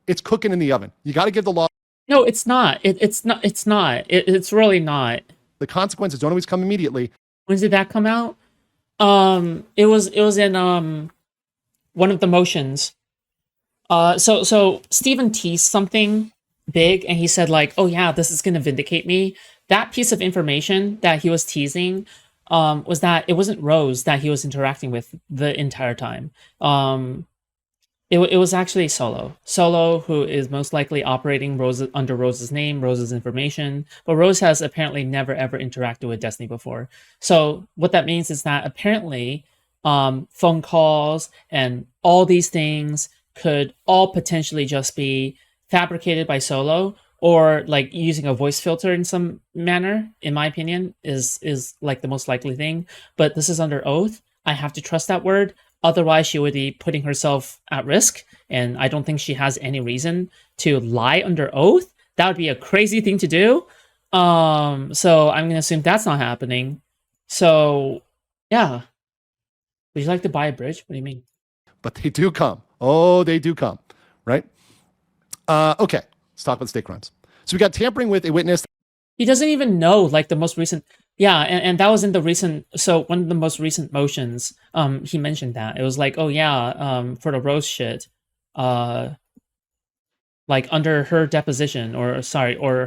S2: It's cooking in the oven. You got to give the law.
S1: No, it's not. It's not. It's not. It's really not.
S2: The consequences don't always come immediately.
S1: When did that come out? It was in one of the motions. So Stephen teased something big, and he said like, "Oh yeah, this is gonna vindicate me." That piece of information that he was teasing was that it wasn't Rose that he was interacting with the entire time. It was actually Solo, who is most likely operating under Rose's name, Rose's information. But Rose has apparently never ever interacted with Destiny before. So what that means is that apparently phone calls and all these things could all potentially just be fabricated by Solo, or like using a voice filter in some manner, in my opinion, is like the most likely thing. But this is under oath. I have to trust that word. Otherwise, she would be putting herself at risk, and I don't think she has any reason to lie under oath. That would be a crazy thing to do. So I'm gonna assume that's not happening. So, yeah. Would you like to buy a bridge? What do you mean?
S2: But they do come. Oh, they do come, right? Okay, let's talk about state crimes. So we got tampering with a witness.
S1: He doesn't even know, like, the most recent... Yeah, and that was in the recent... So, one of the most recent motions, he mentioned that. It was like, oh, yeah, for the Rose shit, like, under her deposition, or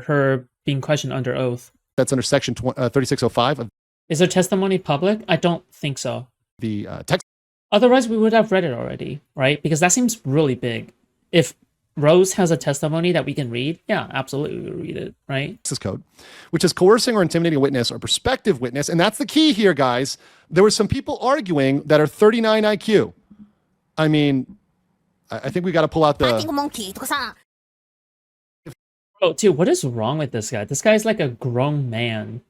S1: her being questioned under oath.
S2: That's under section 3605 of...
S1: Is her testimony public? I don't think so.
S2: The text...
S1: Otherwise, we would have read it already, right? Because that seems really big. If Rose has a testimony that we can read, yeah, absolutely, we would read it, right?
S2: Texas code, which is coercing or intimidating a witness or prospective witness. And that's the key here, guys. There were some people arguing that are 39 IQ. I mean, I think we got to pull out the...
S1: Oh, dude, what is wrong with this guy? This guy's like a grown man.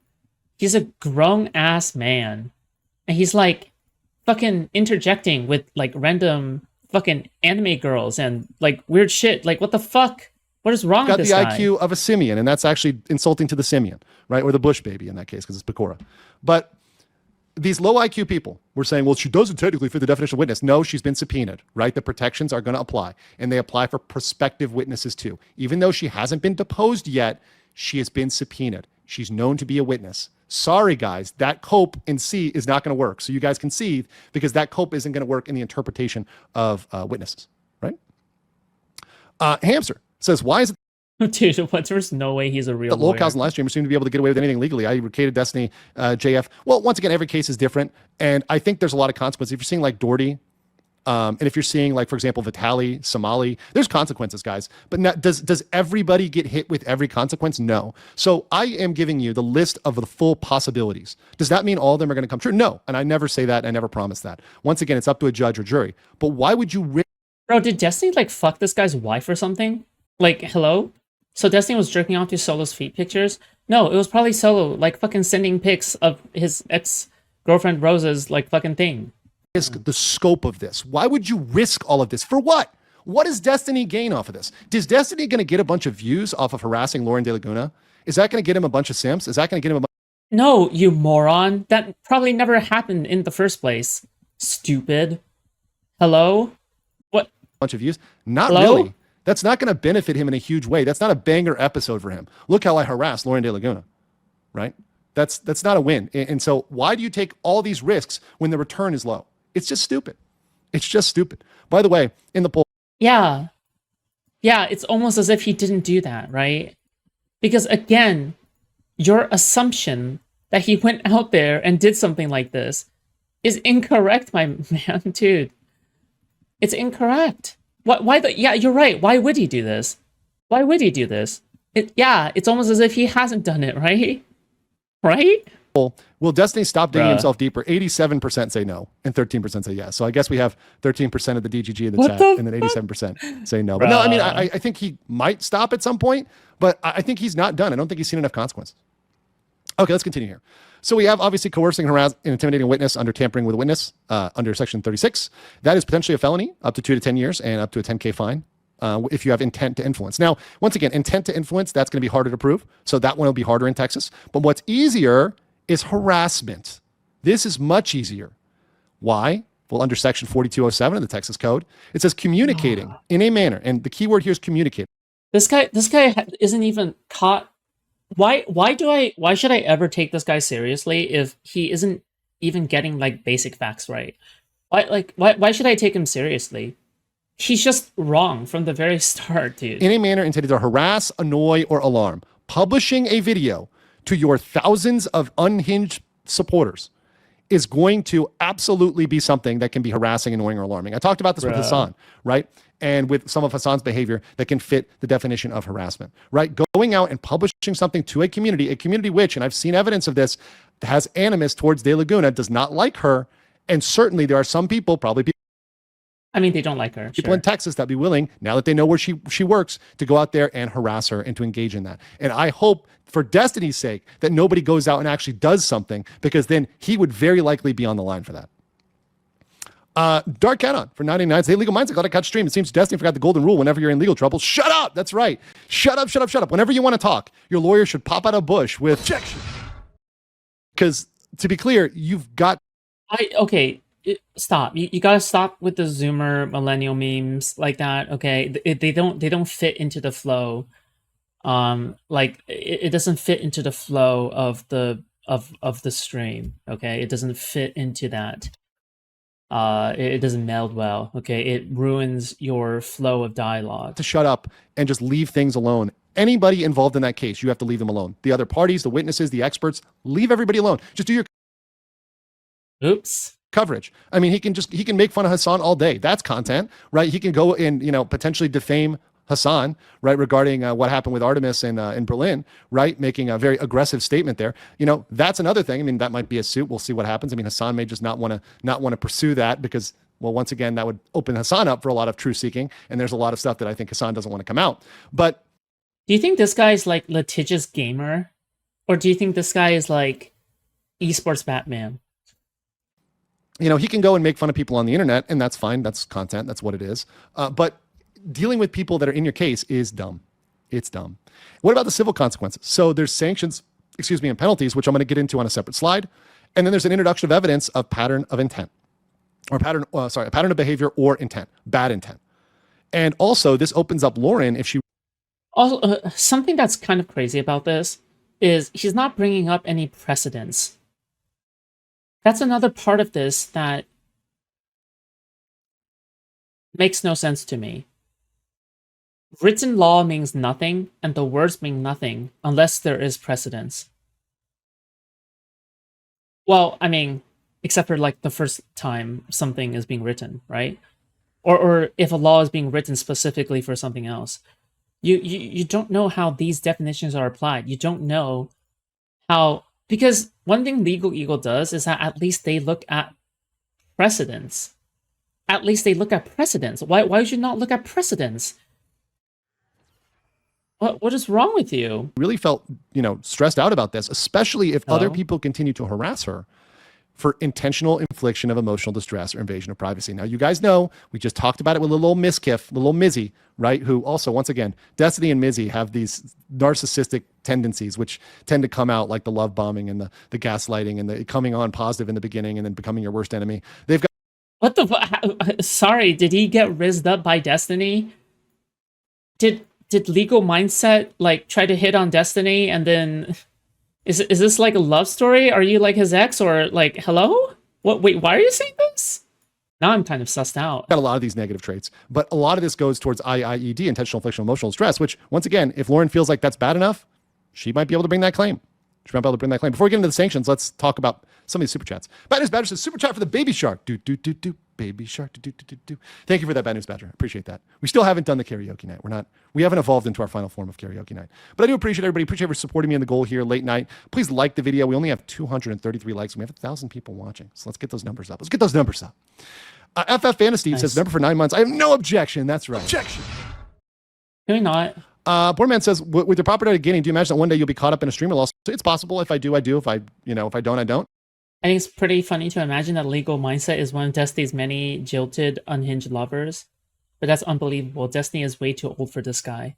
S1: He's a grown-ass man. And he's like fucking interjecting with like random fucking anime girls and like weird shit. Like, what the fuck? What is wrong with this guy?
S2: Got the IQ of a simian, and that's actually insulting to the simian, right? Or the bush baby in that case, because it's Pecora. But these low IQ people were saying, well, she doesn't technically fit the definition of witness. No, she's been subpoenaed, right? The protections are going to apply, and they apply for prospective witnesses too. Even though she hasn't been deposed yet, she has been subpoenaed. She's known to be a witness. Sorry, guys, that cope in C is not going to work. So you guys concede, because that cope isn't going to work in the interpretation of witnesses, right? Hamster says, why is it
S1: Dude, what? There's no way he's a real
S2: that locals and live streamers seem to be able to get away with anything legally? I recated Destiny, JF. Well, once again, every case is different. And I think there's a lot of consequences. If you're seeing like Doherty, and if you're seeing like, for example, Vitali, Somali, there's consequences, guys. But not, does everybody get hit with every consequence? No. So I am giving you the list of the full possibilities. Does that mean all of them are going to come true? No. And I never say that. I never promise that. Once again, it's up to a judge or jury. But why would you...
S1: Bro, did Destiny like fuck this guy's wife or something? Like, hello? So Destiny was jerking off to Solo's feet pictures? No, it was probably Solo, like, fucking sending pics of his ex-girlfriend Rose's, like, fucking thing.
S2: Risk the scope of this. Why would you risk all of this? For what? What does Destiny gain off of this? Is Destiny going to get a bunch of views off of harassing Lauren De Laguna? Is that going to get him a bunch of simps? Is that going to get him a bunch...
S1: No, you moron. That probably never happened in the first place. Stupid. Hello? What?
S2: Bunch of views? Not
S1: Hello?
S2: really. That's not going to benefit him in a huge way. That's not a banger episode for him. Look how I harassed Lauren De Laguna, right? That's not a win. And so why do you take all these risks when the return is low? It's just stupid. It's just stupid. By the way, in the poll.
S1: Yeah. Yeah, it's almost as if he didn't do that, right? Because again, your assumption that he went out there and did something like this is incorrect, my man, dude. It's incorrect. Why yeah, you're right. Why would he do this? Why would he do this? Yeah, it's almost as if he hasn't done it, right? Right?
S2: Will Destiny stop digging himself deeper? 87% say no, and 13% say yes. So I guess we have 13% of the DGG in the chat, and then 87% say no. But no, I mean, I think he might stop at some point, but I think he's not done. I don't think he's seen enough consequences. Okay, let's continue here. So we have obviously coercing, harassing, and intimidating a witness under tampering with a witness under section 36. That is potentially a felony, up to 2 to 10 years and up to a 10K fine. if you have intent to influence. Now, once again, intent to influence, that's going to be harder to prove. So that one will be harder in Texas. But what's easier is harassment. This is much easier. Why? Well, under section 4207 of the Texas Code, it says communicating in a manner. And the key word here is communicate.
S1: This guy isn't even caught. Why should I ever take this guy seriously if he isn't even getting like basic facts right? Why should I take him seriously? He's just wrong from the very start, dude.
S2: In a manner intended to harass, annoy, or alarm. Publishing a video to your thousands of unhinged supporters is going to absolutely be something that can be harassing, annoying, or alarming. I talked about this with Hassan, right? And with some of Hassan's behavior that can fit the definition of harassment, right? Going out and publishing something to a community which, and I've seen evidence of this, has animus towards De Laguna, does not like her. And certainly there are some people, probably people,
S1: I mean, they don't like her.
S2: people in Texas that be willing, now that they know where she works, to go out there and harass her and to engage in that. And I hope, for Destiny's sake, that nobody goes out and actually does something, because then he would very likely be on the line for that. Dark Canon for 99 says, hey, Legal Minds, I got to catch stream. It seems Destiny forgot the golden rule whenever you're in legal trouble. Shut up! That's right. Shut up. Whenever you want to talk, your lawyer should pop out a bush with objection. Because, to be clear, you've got...
S1: Stop. You gotta stop with the Zoomer millennial memes like that. Okay, they don't fit into the flow. It doesn't fit into the flow of the stream. Okay, it doesn't fit into that. It doesn't meld well. Okay, it ruins your flow of dialogue.
S2: To shut up and just leave things alone. Anybody involved in that case, you have to leave them alone. The other parties, the witnesses, the experts, leave everybody alone. Just do your coverage. I mean, he can make fun of Hassan all day. That's content, right? He can go and, potentially defame Hassan, right, regarding what happened with Artemis in Berlin, right, making a very aggressive statement there. That's another thing. I mean, that might be a suit. We'll see what happens. I mean, Hassan may just not want to pursue that because, well, once again, that would open Hassan up for a lot of truth seeking, and there's a lot of stuff that I think Hassan doesn't want to come out. But
S1: do you think this guy is like litigious gamer, or do you think this guy is like esports Batman?
S2: He can go and make fun of people on the internet, and that's fine. That's content. That's what it is. But dealing with people that are in your case is dumb. It's dumb. What about the civil consequences? So there's sanctions, and penalties, which I'm going to get into on a separate slide. And then there's an introduction of evidence of pattern of intent, or a pattern of behavior or intent, bad intent. And also this opens up Lauren if she...
S1: Also, something that's kind of crazy about this is he's not bringing up any precedents. That's another part of this that makes no sense to me. Written law means nothing, and the words mean nothing unless there is precedence. Well, I mean, except for like the first time something is being written, right? Or if a law is being written specifically for something else. You don't know how these definitions are applied. You don't know how... Because one thing Legal Eagle does is that at least they look at precedents. Why would you not look at precedents? What is wrong with you?
S2: Really felt, stressed out about this, especially if other people continue to harass her for intentional infliction of emotional distress or invasion of privacy. Now, you guys know, we just talked about it with little old Miskiff, little old Mizzy, right? Who also, once again, Destiny and Mizzy have these narcissistic tendencies, which tend to come out like the love bombing and the gaslighting and the coming on positive in the beginning and then becoming your worst enemy. They've got...
S1: What the... Sorry, did he get rizzed up by Destiny? Did Legal Mindset, try to hit on Destiny and then... Is this like a love story? Are you like his ex, or hello? What? Wait, why are you saying this? Now I'm kind of sussed out.
S2: Got a lot of these negative traits, but a lot of this goes towards IIED, intentional infliction of emotional distress, which, once again, if Lauren feels like that's bad enough, she might be able to bring that claim. Before we get into the sanctions, let's talk about some of these super chats. Bad News Badger says, super chat for the baby shark. Baby shark. Thank you for that, Bad News Badger. Appreciate that. We still haven't done the karaoke night. We haven't evolved into our final form of karaoke night. But I do appreciate everybody. Appreciate for supporting me in the goal here late night. Please like the video. We only have 233 likes. And we have 1,000 people watching. So let's get those numbers up. FF Fantasy says, member for 9 months. I have no objection. That's right. Objection.
S1: Can we not?
S2: Poor man says, with your proper data gaining, do you imagine that one day you'll be caught up in a streamer loss? It's possible. If I do, I do. If I don't, I don't.
S1: I think it's pretty funny to imagine that Legal Mindset is one of Destiny's many jilted, unhinged lovers. but that's unbelievable. Destiny is way too old for this guy.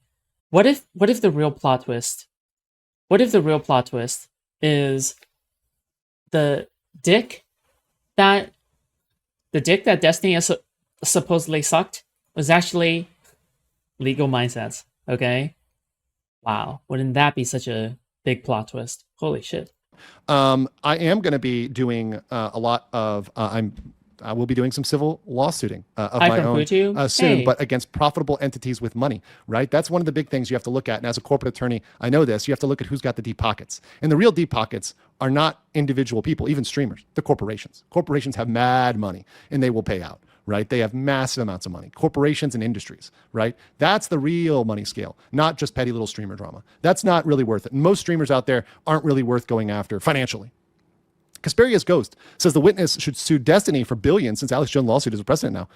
S1: What if the real plot twist? What if the real plot twist is the dick that Destiny has supposedly sucked was actually legal mindsets? Okay, wow, wouldn't that be such a big plot twist? Holy shit!
S2: I am going to be doing a lot of. I will be doing some civil lawsuiting of
S1: Hi
S2: my
S1: from
S2: own
S1: Futu.
S2: soon,
S1: Hey.
S2: but against profitable entities with money, right? That's one of the big things you have to look at. And as a corporate attorney, I know this. You have to look at who's got the deep pockets. And the real deep pockets are not individual people, even streamers. They're corporations. Corporations have mad money, and they will pay out, right? They have massive amounts of money. Corporations and industries, right? That's the real money scale, not just petty little streamer drama. That's not really worth it. And most streamers out there aren't really worth going after financially. Kasperia's Ghost says the witness should sue Destiny for billions since Alex Jones' lawsuit is a precedent now.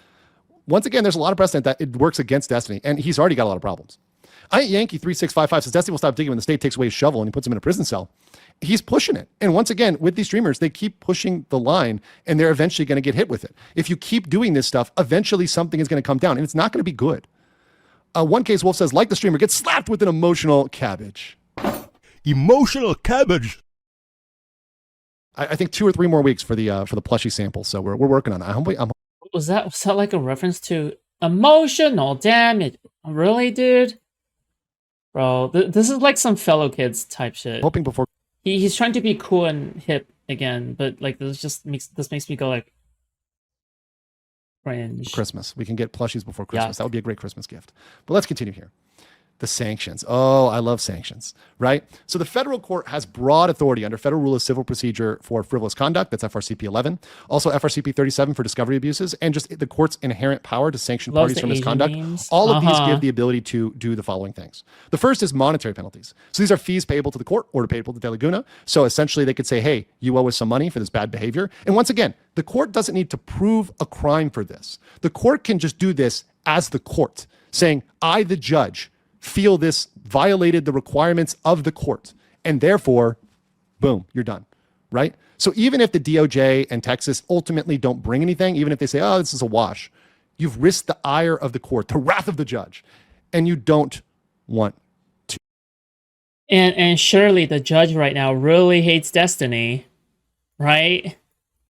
S2: Once again, there's a lot of precedent that it works against Destiny, and he's already got a lot of problems. I Yankee 3655 says Destiny will stop digging when the state takes away his shovel and he puts him in a prison cell. He's pushing it. And once again, with these streamers, they keep pushing the line and they're eventually going to get hit with it. If you keep doing this stuff, eventually something is going to come down and it's not going to be good. One case Wolf says, like the streamer, gets slapped with an emotional cabbage.
S7: Emotional cabbage.
S2: I think 2 or 3 more weeks for the plushie sample. So we're working on it.
S1: Was that like a reference to emotional damage? Really, dude? Bro, this is like some fellow kids type shit.
S2: Hoping before
S1: He's trying to be cool and hip again, but like this makes me go like cringe.
S2: Christmas. We can get plushies before Christmas.
S1: Yuck.
S2: That would be a great Christmas gift. But let's continue here. The sanctions. Oh, I love sanctions, right? So the federal court has broad authority under Federal Rule of Civil Procedure for frivolous conduct. That's FRCP 11. Also FRCP 37 for discovery abuses, and just the court's inherent power to sanction
S1: Loves
S2: parties
S1: the
S2: for
S1: Asian
S2: misconduct.
S1: memes.
S2: All of these
S1: Uh-huh.
S2: give the ability to do the following things. The first is monetary penalties. So these are fees payable to the court or payable to De Laguna. So essentially they could say, hey, you owe us some money for this bad behavior. And once again, the court doesn't need to prove a crime for this. The court can just do this as the court, saying, I, the judge, feel this violated the requirements of the court, and therefore, boom, you're done, right? So even if the DOJ and Texas ultimately don't bring anything, even if they say, oh, this is a wash, you've risked the ire of the court, the wrath of the judge, and you don't want
S1: And surely the judge right now really hates Destiny, right?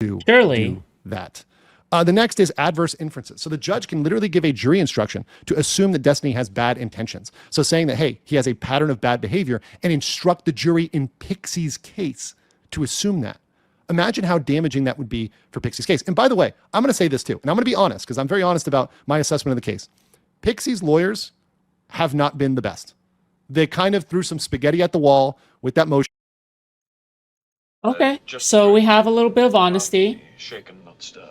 S2: to
S1: Surely.
S2: do that. The next is adverse inferences. So the judge can literally give a jury instruction to assume that Destiny has bad intentions. So saying that, hey, he has a pattern of bad behavior, and instruct the jury in Pxie's case to assume that. Imagine how damaging that would be for Pxie's case. And by the way, I'm going to say this too, and I'm going to be honest because I'm very honest about my assessment of the case. Pxie's lawyers have not been the best. They kind of threw some spaghetti at the wall with that motion.
S1: Okay, so we have a little bit of honesty.
S8: Shaken, not stirred.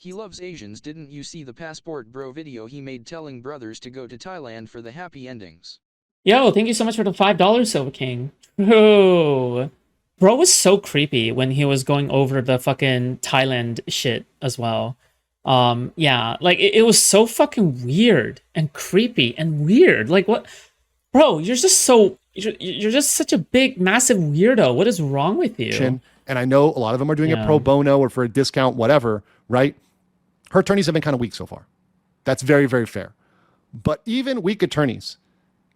S5: He loves Asians. Didn't you see the Passport Bro video he made telling brothers to go to Thailand for the happy endings?
S1: Yo, thank you so much for the $5, Silver King. Ooh. Bro was so creepy when he was going over the fucking Thailand shit as well. Yeah, like it was so fucking weird and creepy and weird. Like what, bro? You're just such a big, massive weirdo. What is wrong with you?
S2: And I know a lot of them are doing it pro bono or for a discount, whatever, right? Her attorneys have been kind of weak so far. That's very, very fair. But even weak attorneys,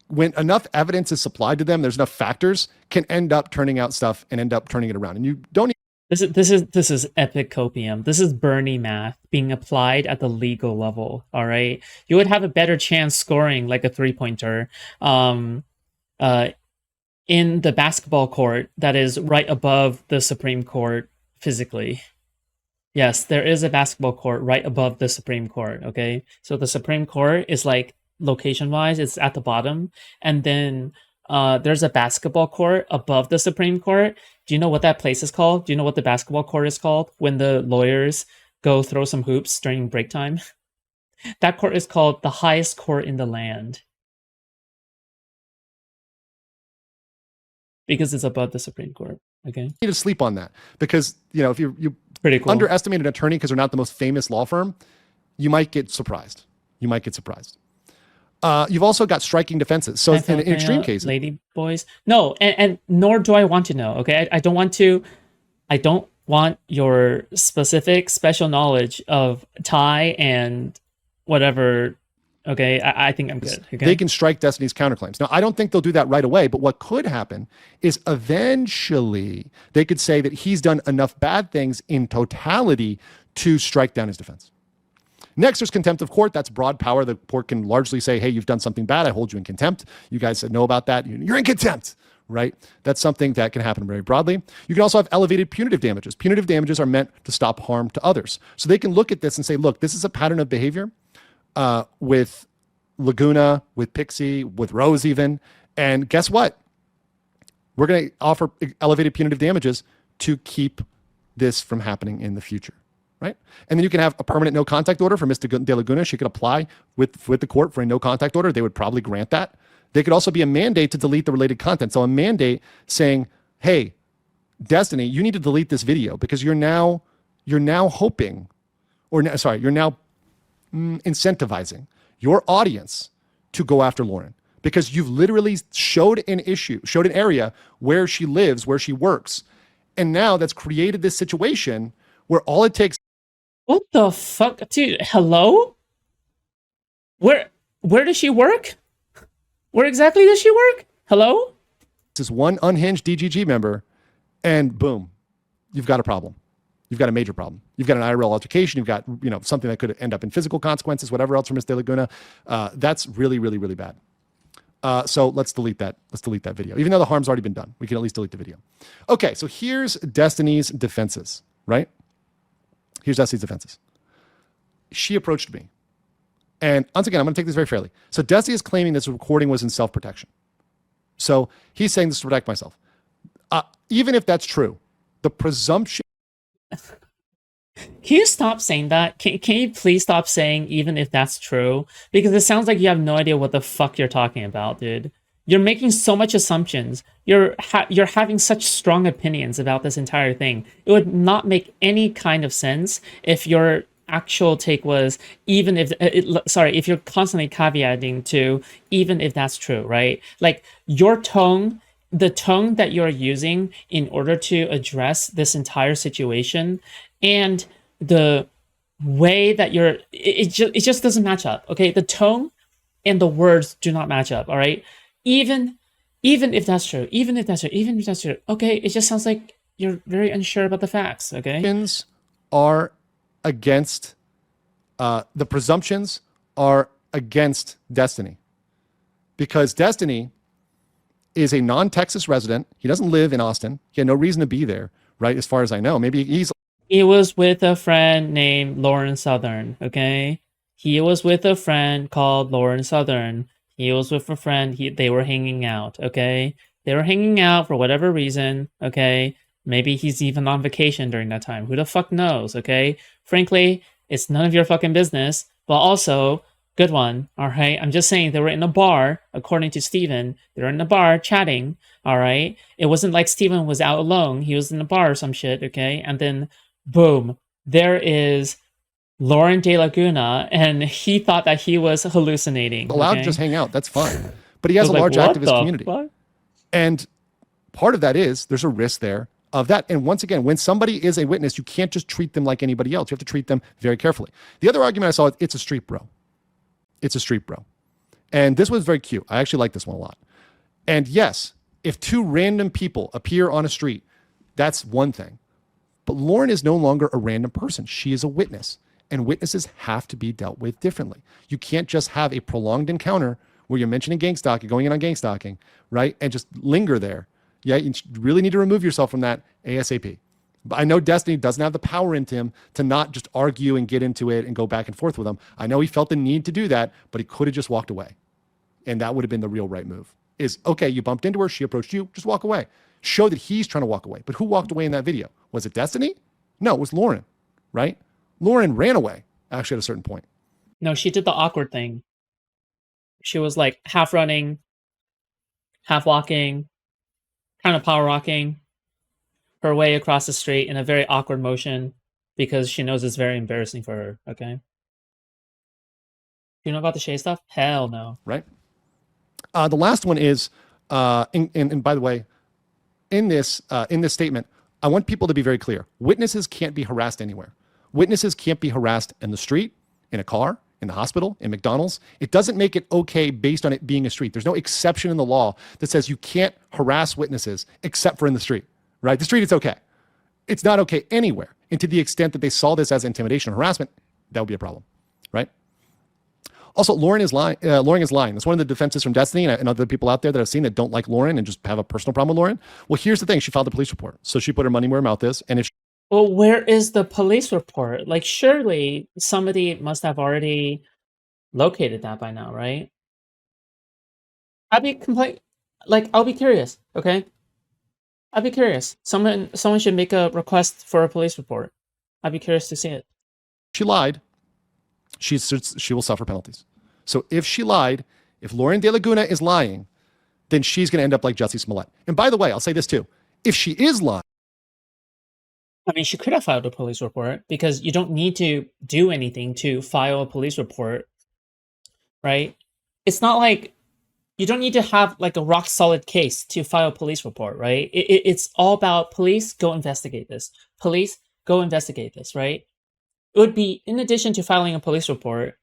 S2: when enough evidence is supplied to them, there's enough factors, can end up turning out stuff and end up turning it around. And you don't.
S1: This is epic copium. This is Bernie math being applied at the legal level. All right, you would have a better chance scoring like a 3-pointer, in the basketball court that is right above the Supreme Court physically. Yes, there is a basketball court right above the Supreme Court. Okay, so the Supreme Court is like location-wise, it's at the bottom, and then there's a basketball court above the Supreme Court. Do you know what that place is called? Do you know what the basketball court is called when the lawyers go throw some hoops during break time? That court is called the highest court in the land. Because it's above the Supreme Court. Okay.
S2: Need to sleep on that because, you know, if you
S1: pretty cool.
S2: Underestimate an attorney because they're not the most famous law firm, you might get surprised. You've also got striking defenses. So in extreme cases,
S1: lady boys, no, and nor do I want to know. Okay, I don't want your specific special knowledge of Thai and whatever. Okay, I think I'm good. Okay.
S2: They can strike Destiny's counterclaims. Now, I don't think they'll do that right away, but what could happen is eventually they could say that he's done enough bad things in totality to strike down his defense. Next, there's contempt of court. That's broad power. The court can largely say, hey, you've done something bad. I hold you in contempt. You guys said no about that. You're in contempt, right? That's something that can happen very broadly. You can also have elevated punitive damages. Punitive damages are meant to stop harm to others. So they can look at this and say, look, this is a pattern of behavior with Laguna, with Pxie, with Rose even. And guess what? We're going to offer elevated punitive damages to keep this from happening in the future, right? And then you can have a permanent no contact order for Ms. De Laguna. She could apply with the court for a no contact order. They would probably grant that. There could also be a mandate to delete the related content. So a mandate saying, hey, Destiny, you need to delete this video because you're now hoping, you're now incentivizing your audience to go after Lauren because you've literally showed an area where she lives, where she works. And now that's created this situation where all it takes.
S1: What the fuck? Dude, hello? Where does she work? Where exactly does she work? Hello?
S2: This is one unhinged DGG member and boom, you've got a problem. You've got a major problem. You've got an IRL altercation. You've got, something that could end up in physical consequences, whatever else for Ms. De Laguna. That's really, really, really bad. So let's delete that. Let's delete that video. Even though the harm's already been done, we can at least delete the video. Okay, so here's Destiny's defenses, right? Here's Destiny's defenses. She approached me. And once again, I'm going to take this very fairly. So Destiny is claiming this recording was in self-protection. So he's saying this to protect myself. Even if that's true, the presumption.
S1: Can you stop saying that? Can you please stop saying even if that's true? Because it sounds like you have no idea what the fuck you're talking about, dude. You're making so much assumptions. You're having such strong opinions about this entire thing. It would not make any kind of sense if your actual take was even if if you're constantly caveating to even if that's true, right? Like your tone, the tone that you're using in order to address this entire situation and the way that it just doesn't match up. Okay, the tone and the words do not match up. All right, even if that's true, even if that's true, okay, it just sounds like you're very unsure about the facts. Okay,
S2: are against the presumptions are against Destiny because Destiny is a non-Texas resident. He doesn't live in Austin. He had no reason to be there, right? As far as I know, maybe
S1: he was with a friend named Lauren Southern. Okay, he was with a friend called Lauren Southern. He was with a friend. They were hanging out. Okay, they were hanging out for whatever reason. Okay, maybe he's even on vacation during that time. Who the fuck knows? Okay, frankly, it's none of your fucking business. But also, good one. All right, I'm just saying they were in a bar, according to Steven. They were in a bar chatting. All right, it wasn't like Steven was out alone. He was in a bar or some shit. Okay, and then boom, there is Lauren De Laguna, and he thought that he was hallucinating.
S2: Allowed to just hang out. That's fine. But he has a large activist community. Fuck? And part of that is there's a risk there of that. And once again, when somebody is a witness, you can't just treat them like anybody else. You have to treat them very carefully. The other argument I saw, it's a street bro. It's a street bro. And this was very cute. I actually like this one a lot. And yes, if two random people appear on a street, that's one thing. But Lauren is no longer a random person. She is a witness. And witnesses have to be dealt with differently. You can't just have a prolonged encounter where you're mentioning gang stalking, going in on gang stalking, right? And just linger there. Yeah, you really need to remove yourself from that ASAP. But I know Destiny doesn't have the power into him to not just argue and get into it and go back and forth with him. I know he felt the need to do that, but he could have just walked away. And that would have been the real right move. Is, okay, you bumped into her, she approached you, just walk away. Show that he's trying to walk away. But who walked away in that video? Was it Destiny? No, it was Lauren, right? Lauren ran away, actually, at a certain point.
S1: No, she did the awkward thing. She was like half running, half walking, kind of power walking her way across the street in a very awkward motion because she knows it's very embarrassing for her, okay? You know about the Shay stuff? Hell no.
S2: Right. The last one is, and by the way, in this statement, I want people to be very clear. Witnesses can't be harassed anywhere. Witnesses can't be harassed in the street, in a car, in the hospital, in McDonald's, it doesn't make it okay based on it being a street. There's no exception in the law that says you can't harass witnesses except for in the street, right? The street is okay. It's not okay anywhere. And to the extent that they saw this as intimidation or harassment, that would be a problem, right? Also, Lauren is lying. That's one of the defenses from Destiny and other people out there that I've seen that don't like Lauren and just have a personal problem with Lauren. Well, here's the thing. She filed a police report. So she put her money where her mouth is. And if
S1: Well, where is the police report? Like, surely somebody must have already located that by now, right? I'd be I'll be curious, okay? I'd be curious. Someone should make a request for a police report. I'd be curious to see it.
S2: she lied, she will suffer penalties. So if she lied, if Lauren De Laguna is lying, then she's going to end up like Jussie Smollett. And by the way, I'll say this too. If she is lying,
S1: I mean, she could have filed a police report because you don't need to do anything to file a police report, right? It's not like you don't need to have like a rock solid case to file a police report, right? It's all about police, go investigate this. Police, go investigate this, right? It would be, in addition to filing a police report,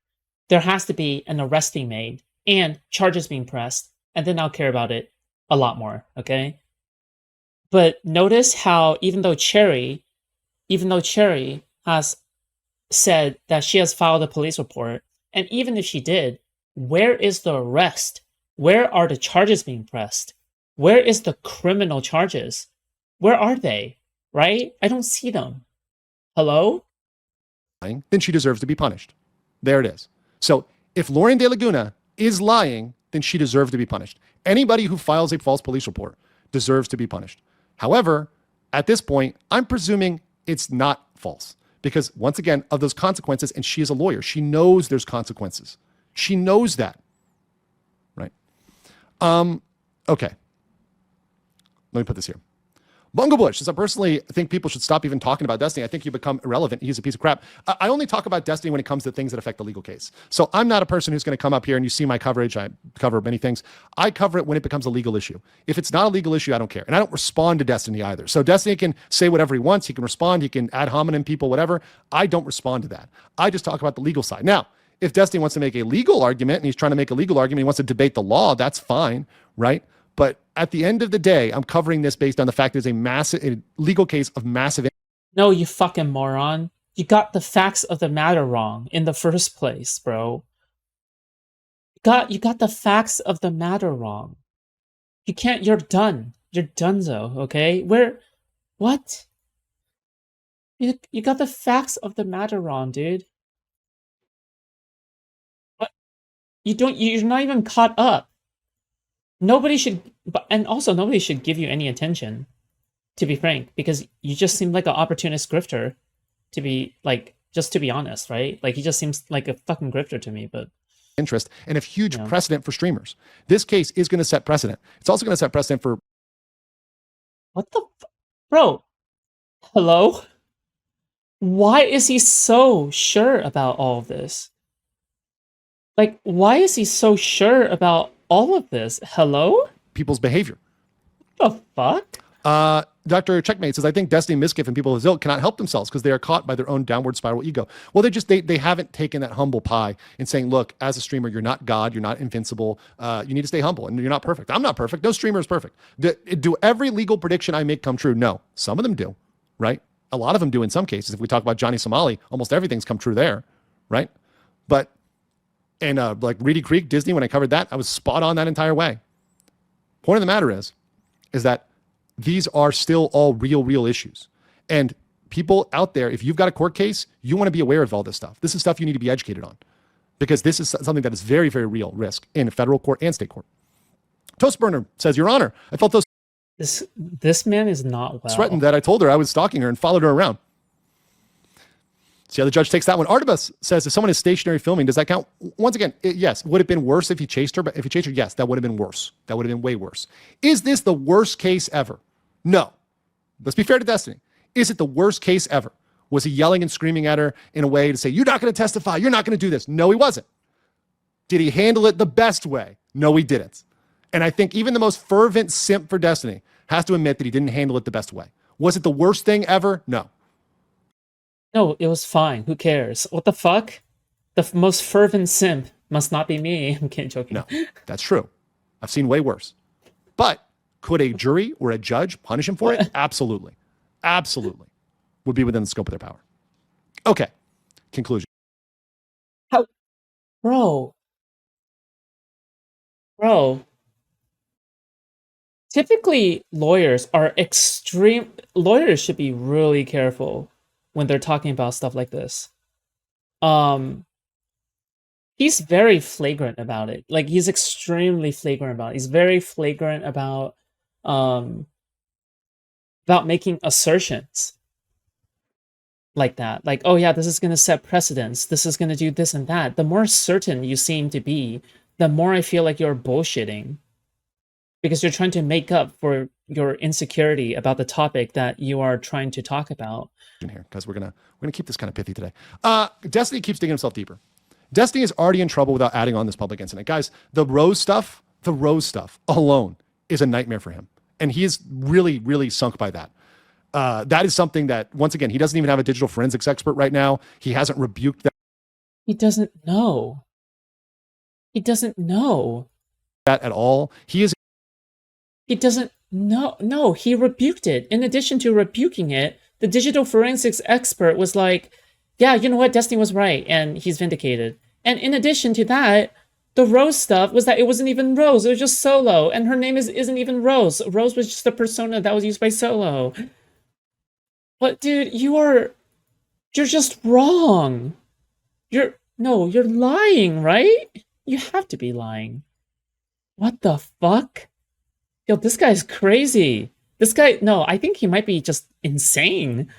S1: there has to be an arrest being made and charges being pressed, and then I'll care about it a lot more, okay? But notice how even though Cherry has said that she has filed a police report, and even if she did, where is the arrest? Where are the charges being pressed? Where is the criminal charges? Where are they? Right? I don't see them. Hello?
S2: then she deserves to be punished. There it is. So if Lauren De Laguna is lying, then she deserves to be punished. Anybody who files a false police report deserves to be punished. However, at this point, I'm presuming it's not false because, once again, of those consequences, and she is a lawyer. She knows there's consequences. She knows that. Right? Okay. Let me put this here. Bungo Bush says, I personally think people should stop even talking about Destiny. I think you become irrelevant. He's a piece of crap. I only talk about Destiny when it comes to things that affect the legal case. So I'm not a person who's going to come up here and you see my coverage. I cover many things. I cover it when it becomes a legal issue. If it's not a legal issue, I don't care. And I don't respond to Destiny either. So Destiny can say whatever he wants. He can respond. He can ad hominem people, whatever. I don't respond to that. I just talk about the legal side. Now, if Destiny wants to make a legal argument and he's trying to make a legal argument, he wants to debate the law, that's fine, right? But at the end of the day, I'm covering this based on the fact there's a legal case of massive.
S1: No, you fucking moron. You got the facts of the matter wrong in the first place, bro. You got the facts of the matter wrong. You're done. You're donezo, okay? What? You got the facts of the matter wrong, dude. What? You're not even caught up. Nobody should give you any attention, to be frank, because you just seem like an opportunist grifter, to be honest, right? Like, he just seems like a fucking grifter to me, but
S2: Interest and a huge precedent for streamers. This case is going to set precedent. It's also going to set precedent for.
S1: What the bro? Hello? Why is he so sure about all of this? Like, why is he so sure about all of this? Hello?
S2: People's behavior.
S1: What the fuck?
S2: Dr. Checkmate says, I think Destiny, Miskiff, and people of his ilk cannot help themselves because they are caught by their own downward spiral ego. Well, they haven't taken that humble pie and saying, look, as a streamer, you're not God, you're not invincible. You need to stay humble and you're not perfect. I'm not perfect. No streamer is perfect. Do every legal prediction I make come true? No. Some of them do, right? A lot of them do in some cases. If we talk about Johnny Somali, almost everything's come true there, right? But and like Reedy Creek, Disney, when I covered that, I was spot on that entire way. Point of the matter is that these are still all real issues. And people out there, if you've got a court case, you want to be aware of all this stuff. This is stuff you need to be educated on because this is something that is very, very real risk in federal court and state court. Toast Burner says, Your Honor, I felt
S1: this man is not well.
S2: threatened that I told her I was stalking her and followed her around. See how the judge takes that one. Artemis says, if someone is stationary filming, does that count? Once again, yes. Would it have been worse if he chased her? But if he chased her, yes, that would have been worse. That would have been way worse. Is this the worst case ever? No. Let's be fair to Destiny. Is it the worst case ever? Was he yelling and screaming at her in a way to say, you're not going to testify, you're not going to do this? No, he wasn't. Did he handle it the best way? No, he didn't. And I think even the most fervent simp for Destiny has to admit that he didn't handle it the best way. Was it the worst thing ever? No.
S1: No, it was fine. Who cares? What the fuck? The most fervent simp must not be me. I'm kidding, joking.
S2: No, that's true. I've seen way worse. But could a jury or a judge punish him for it? Absolutely. Absolutely. Would be within the scope of their power. Okay. Conclusion.
S1: How, bro, bro. Typically, lawyers should be really careful when they're talking about stuff like this. He's very flagrant about it. Like, he's extremely flagrant about it. He's very flagrant about making assertions like that. Like, oh yeah, this is going to set precedents. This is going to do this and that. The more certain you seem to be, the more I feel like you're bullshitting. Because you're trying to make up for your insecurity about the topic that you are trying to talk about.
S2: Here, because we're gonna keep this kind of pithy today. Destiny keeps digging himself deeper. Destiny is already in trouble without adding on this public incident. Guys, the Rose stuff alone is a nightmare for him. And he is really, really sunk by that. That is something that, once again, he doesn't even have a digital forensics expert right now. He hasn't rebuked that.
S1: He doesn't know. He doesn't know
S2: that at all. He
S1: doesn't know. No, he rebuked it. In addition to rebuking it, the digital forensics expert was like, yeah, you know what? Destiny was right. And he's vindicated. And in addition to that, the Rose stuff was that it wasn't even Rose. It was just Solo. And her name isn't even Rose. Rose was just a persona that was used by Solo. But dude, you're just wrong. You're lying, right? You have to be lying. What the fuck? Yo, this guy's crazy. This guy, no, I think he might be just insane.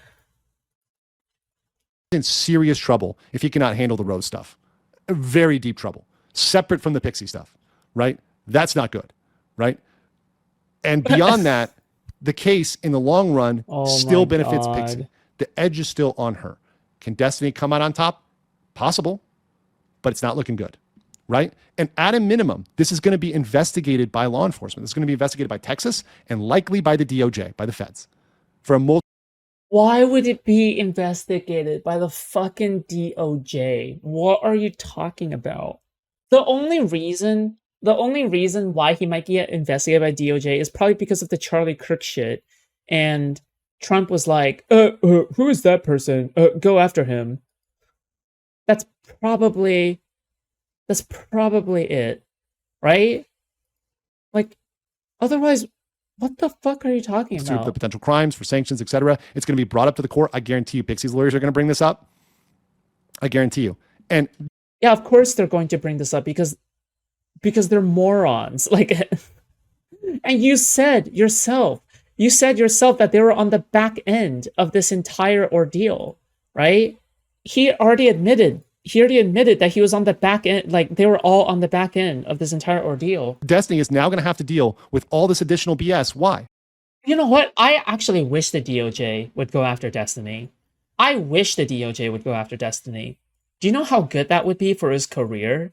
S2: In serious trouble if he cannot handle the Rose stuff. Very deep trouble. Separate from the Pxie stuff, right? That's not good, right? And beyond that, the case in the long run still benefits Pxie. The edge is still on her. Can Destiny come out on top? Possible, but it's not looking good, right? And at a minimum, this is going to be investigated by law enforcement. This is going to be investigated by Texas and likely by the DOJ, by the feds, for a
S1: Why would it be investigated by the fucking DOJ? What are you talking about? The only reason why he might get investigated by DOJ is probably because of the Charlie Kirk shit. And Trump was like, who is that person? Go after him. That's probably it, right? Like, otherwise, what the fuck are you talking about?
S2: The potential crimes for sanctions, etc. It's going to be brought up to the court. I guarantee you, Pixie's lawyers are going to bring this up. I guarantee you. And
S1: yeah, of course they're going to bring this up because they're morons. Like, and you said yourself that they were on the back end of this entire ordeal, right? He already admitted that he was on the back end, like they were all on the back end of this entire ordeal.
S2: Destiny is now going to have to deal with all this additional BS. Why?
S1: You know what? I actually wish the DOJ would go after Destiny. I wish the DOJ would go after Destiny. Do you know how good that would be for his career?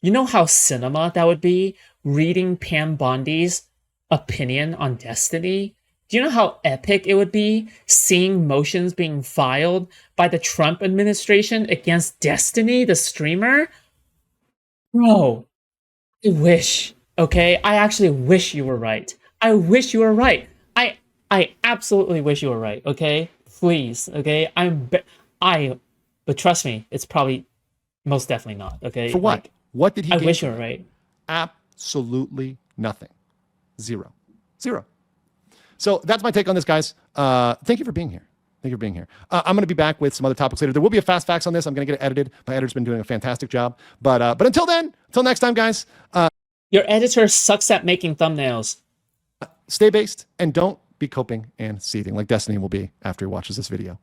S1: You know how cinema that would be, reading Pam Bondi's opinion on Destiny? Do you know how epic it would be seeing motions being filed by the Trump administration against Destiny, the streamer? Bro, I wish, okay? I actually wish you were right. I wish you were right. I absolutely wish you were right, okay? Please, okay? But trust me, it's probably most definitely not, okay?
S2: For what?
S1: Like,
S2: what did he
S1: I
S2: gain?
S1: wish you were right.
S2: Absolutely nothing. Zero. So that's my take on this, guys. Thank you for being here. I'm going to be back with some other topics later. There will be a fast facts on this. I'm going to get it edited. My editor's been doing a fantastic job. But until next time, guys.
S1: Your editor sucks at making thumbnails.
S2: Stay based and don't be coping and seething like Destiny will be after he watches this video.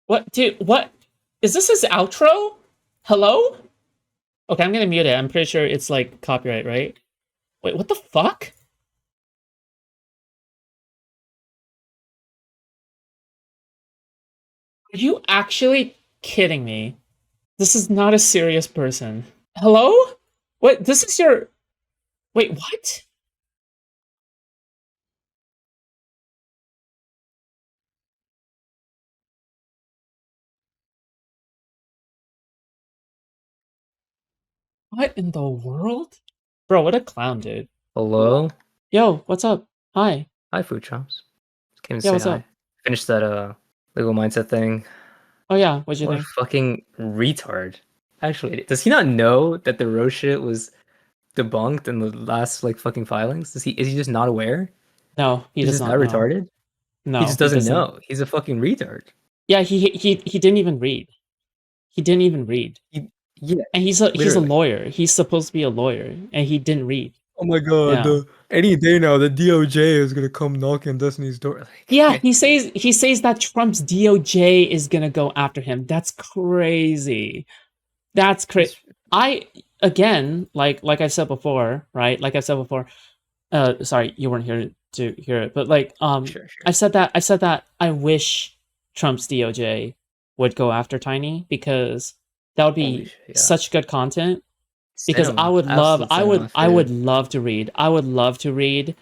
S1: What, dude? What? Is this his outro? Hello? Okay, I'm going to mute it. I'm pretty sure it's like copyright, right? Wait, what the fuck? Are you actually kidding me? This is not a serious person. Hello? Wait, this is your... Wait, what? What in the world? Bro, what a clown, dude.
S8: Hello?
S1: Yo, what's up? Hi.
S8: Hi, Foodshops. Just came to
S1: Yeah,
S8: say
S1: what's
S8: hi.
S1: up?
S8: Finished that legal mindset thing.
S1: Oh yeah, what'd you
S8: What a
S1: think?
S8: fucking retard. Actually, does he not know that the Rose shit was debunked in the last like fucking filings? Is he just not aware?
S1: No, he
S8: He's
S1: does
S8: just that
S1: not know.
S8: retarded? He
S1: No,
S8: just
S1: he
S8: doesn't
S1: doesn't.
S8: know. He's a fucking retard.
S1: Yeah, he didn't even read. He didn't even read.
S8: Yeah,
S1: And he's a
S8: literally.
S1: lawyer. He's supposed to be a lawyer, and he didn't read.
S8: Oh my god,
S1: Yeah.
S8: any day now the DOJ is gonna come knock on Destiny's door.
S1: Yeah, he says that Trump's DOJ is gonna go after him. That's crazy. That's crazy. I again, like I said before, right? Like I said before. Sorry, you weren't here to hear it, but like,
S8: Sure.
S1: I said that I wish Trump's DOJ would go after Tiny because that would
S8: Holy
S1: be
S8: shit, yeah.
S1: such good content. Because
S8: Cinema.
S1: I would love,
S8: Absolute
S1: I
S8: cinema,
S1: would, I would
S8: dude.
S1: love to read. I would love to read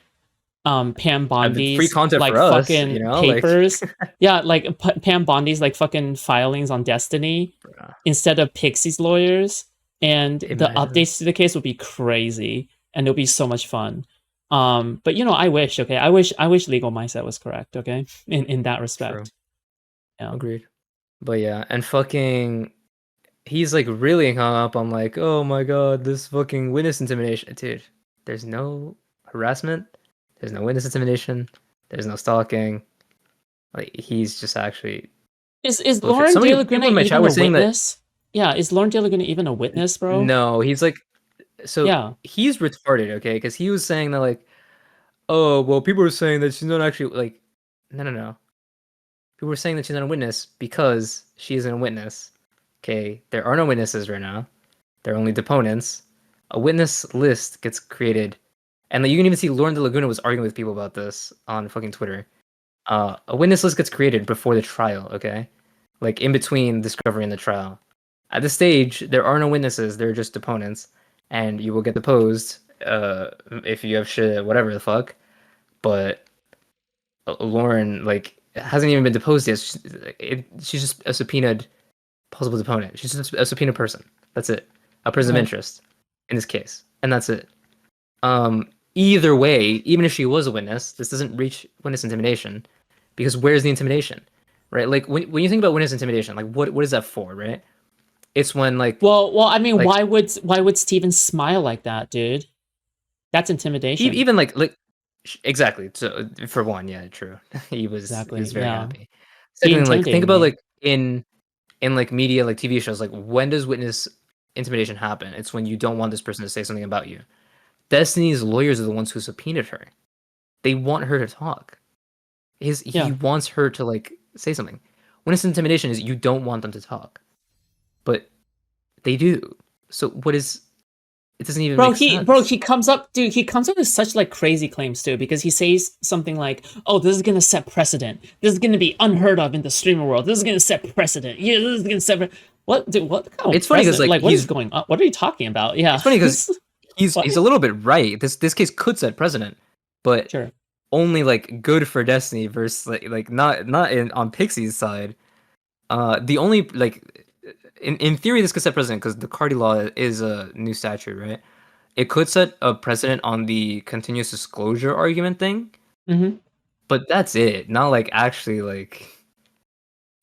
S1: Pam
S8: Free
S1: Bondi's
S8: content
S1: like
S8: for us,
S1: fucking
S8: you know, like
S1: papers. Yeah, like Pam Bondi's like fucking filings on Destiny
S8: bruh.
S1: instead of Pixie's lawyers, and the
S8: Imagine.
S1: updates to the case would be crazy, and it'll be so much fun. But I wish, okay, I wish legal mindset was correct, okay, in that respect.
S8: True.
S1: Yeah.
S8: Agreed. But yeah, and fucking he's like really hung up on like, oh my god, this fucking witness intimidation. Dude, there's no harassment, there's no witness intimidation, there's no stalking. Like he's just actually
S1: Is
S8: bullshit.
S1: Lauren
S8: So many
S1: De
S8: people
S1: Laguna
S8: in my
S1: even
S8: chat
S1: a
S8: were saying that
S1: witness? Yeah, is Lauren De Laguna even a witness, bro?
S8: no, he's like so
S1: Yeah.
S8: he's retarded, okay? Because he was saying that like, oh well, people were saying that she's not actually like, no. People were saying that she's not a witness because she isn't a witness. Okay, there are no witnesses right now. There are only deponents. A witness list gets created, and like, you can even see Lauren De Laguna was arguing with people about this on fucking Twitter. A witness list gets created before the trial. Okay, like in between discovery and the trial. At this stage, there are no witnesses. They're just deponents, and you will get deposed if you have shit, whatever the fuck. But Lauren like hasn't even been deposed yet. She's just a subpoenaed possible deponent. She's just a subpoena person. That's it. A person of
S1: Right.
S8: interest in this case, and that's it. Either way, even if she was a witness, this doesn't reach witness intimidation, because where's the intimidation, right? Like when you think about witness intimidation, like what is that for, right? It's when like
S1: Well, I mean,
S8: like-
S1: why would Steven smile like that, dude? That's intimidation.
S8: even like exactly. So for one, yeah, true. he was
S1: Exactly,
S8: he was very
S1: yeah.
S8: happy. Secondly, like think
S1: intimidated
S8: about
S1: me.
S8: like in like media, like TV shows, like when does witness intimidation happen? It's when you don't want this person to say something about you. Destiny's lawyers are the ones who subpoenaed her. They want her to talk. He wants her to like say something. Witness intimidation is you don't want them to talk, but they do. So what is? It doesn't even make sense.
S1: He comes up, dude. He comes up with such like crazy claims too, because he says something like, "Oh, this is gonna set precedent. This is gonna be unheard of in the streamer world. This is gonna set precedent. Yeah, this is gonna set." What, dude? What kind of
S8: It's funny 'cause,
S1: precedent?
S8: like,
S1: what is
S8: he's-
S1: going on? What are you talking about? Yeah,
S8: It's funny because he's
S1: What?
S8: a little bit right. This case could set precedent, but
S1: sure.
S8: only like good for Destiny versus like not on Pixie's side. The only like in theory this could set precedent because the Cardi law is a new statute, right? It could set a precedent on the continuous disclosure argument thing,
S1: Mm-hmm.
S8: but that's it. Not like actually like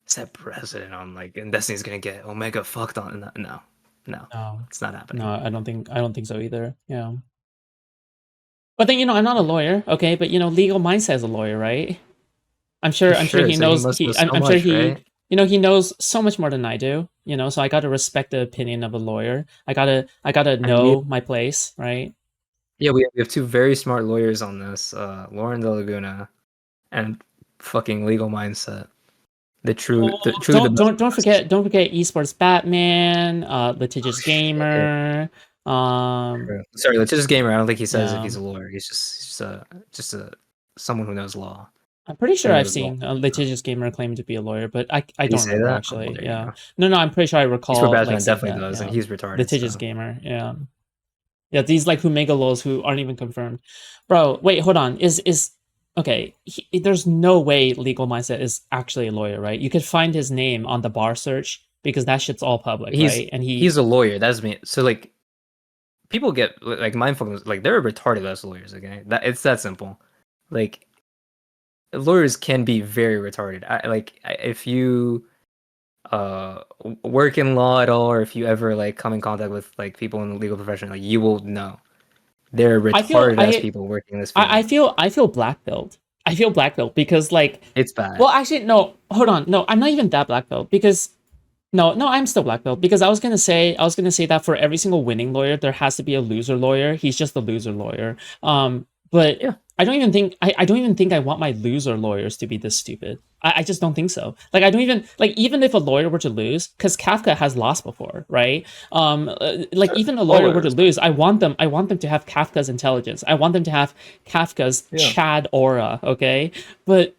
S8: set precedent on like and Destiny's gonna get Omega fucked on. No,
S1: No,
S8: it's not happening.
S1: no, I don't think so either. Yeah. But then I'm not a lawyer, okay? But legal mindset is a lawyer, right? I'm sure he
S8: so
S1: knows.
S8: must know so
S1: I'm sure
S8: much,
S1: he
S8: right?
S1: he knows so much more than I do. So I got to respect the opinion of a lawyer. I gotta know my place, right?
S8: Yeah, we have two very smart lawyers on this, Lauren De Laguna and fucking Legal Mindset. The true,
S1: Don't forget esports Batman, litigious gamer.
S8: Sorry, Litigious Gamer. I don't think he says if
S1: Yeah.
S8: he's a lawyer. He's just a someone who knows law.
S1: I'm pretty sure
S8: Yeah,
S1: I've
S8: as
S1: seen a litigious gamer claim to be a lawyer, but I
S8: Did he
S1: don't
S8: say
S1: remember
S8: that?
S1: actually.
S8: Oh, there you
S1: Yeah,
S8: go.
S1: no, I'm pretty sure I recall.
S8: Esports Batman
S1: saying
S8: definitely
S1: that,
S8: does, and
S1: yeah.
S8: he's retarded.
S1: Litigious
S8: so.
S1: gamer, yeah. Yeah, these like Humega who aren't even confirmed. Bro, wait, hold on. Is okay, there's no way Legal Mindset is actually a lawyer, right? You could find his name on the bar search because that shit's all public, right? And
S8: He's a lawyer. That's me. So like, people get like mindfulness, like they're retarded as lawyers. Okay, it's that simple. Like lawyers can be very retarded. If you work in law at all, or if you ever like come in contact with like people in the legal profession, like you will know they're retarded as people working in this field.
S1: I feel black belt. I feel black belt because like
S8: it's bad.
S1: Well, actually, no. Hold on. No, I'm not even that black belt because no, I'm still black belt because I was gonna say that for every single winning lawyer, there has to be a loser lawyer. He's just the loser lawyer. But
S8: yeah.
S1: I don't even think I want my loser lawyers to be this stupid. I just don't think so. Like I don't even like even if a lawyer were to lose, because Kafka has lost before, right? Like even a lawyer were to lose, I want them to have Kafka's intelligence. I want them to have Kafka's Chad aura, okay? But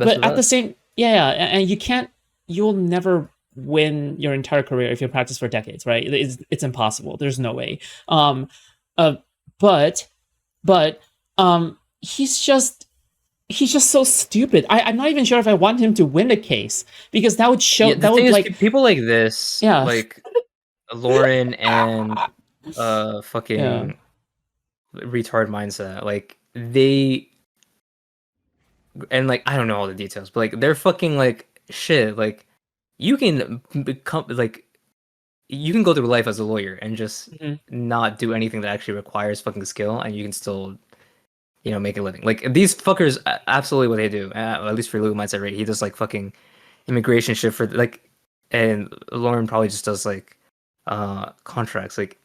S1: at the same and you'll never win your entire career if you practice for decades, right? It's impossible. There's no way. But he's just so stupid. I'm not even sure if I want him to win a case because that would show that would like
S8: people like this, like Lauren and fucking retard mindset. Like they and like I don't know all the details, but like they're fucking like shit. Like you can become like you can go through life as a lawyer and just not do anything that actually requires fucking skill, and you can still, make a living. Like these fuckers, absolutely what they do. At least for legal mindset, right? He does like fucking immigration shit for like, and Lauren probably just does like contracts. Like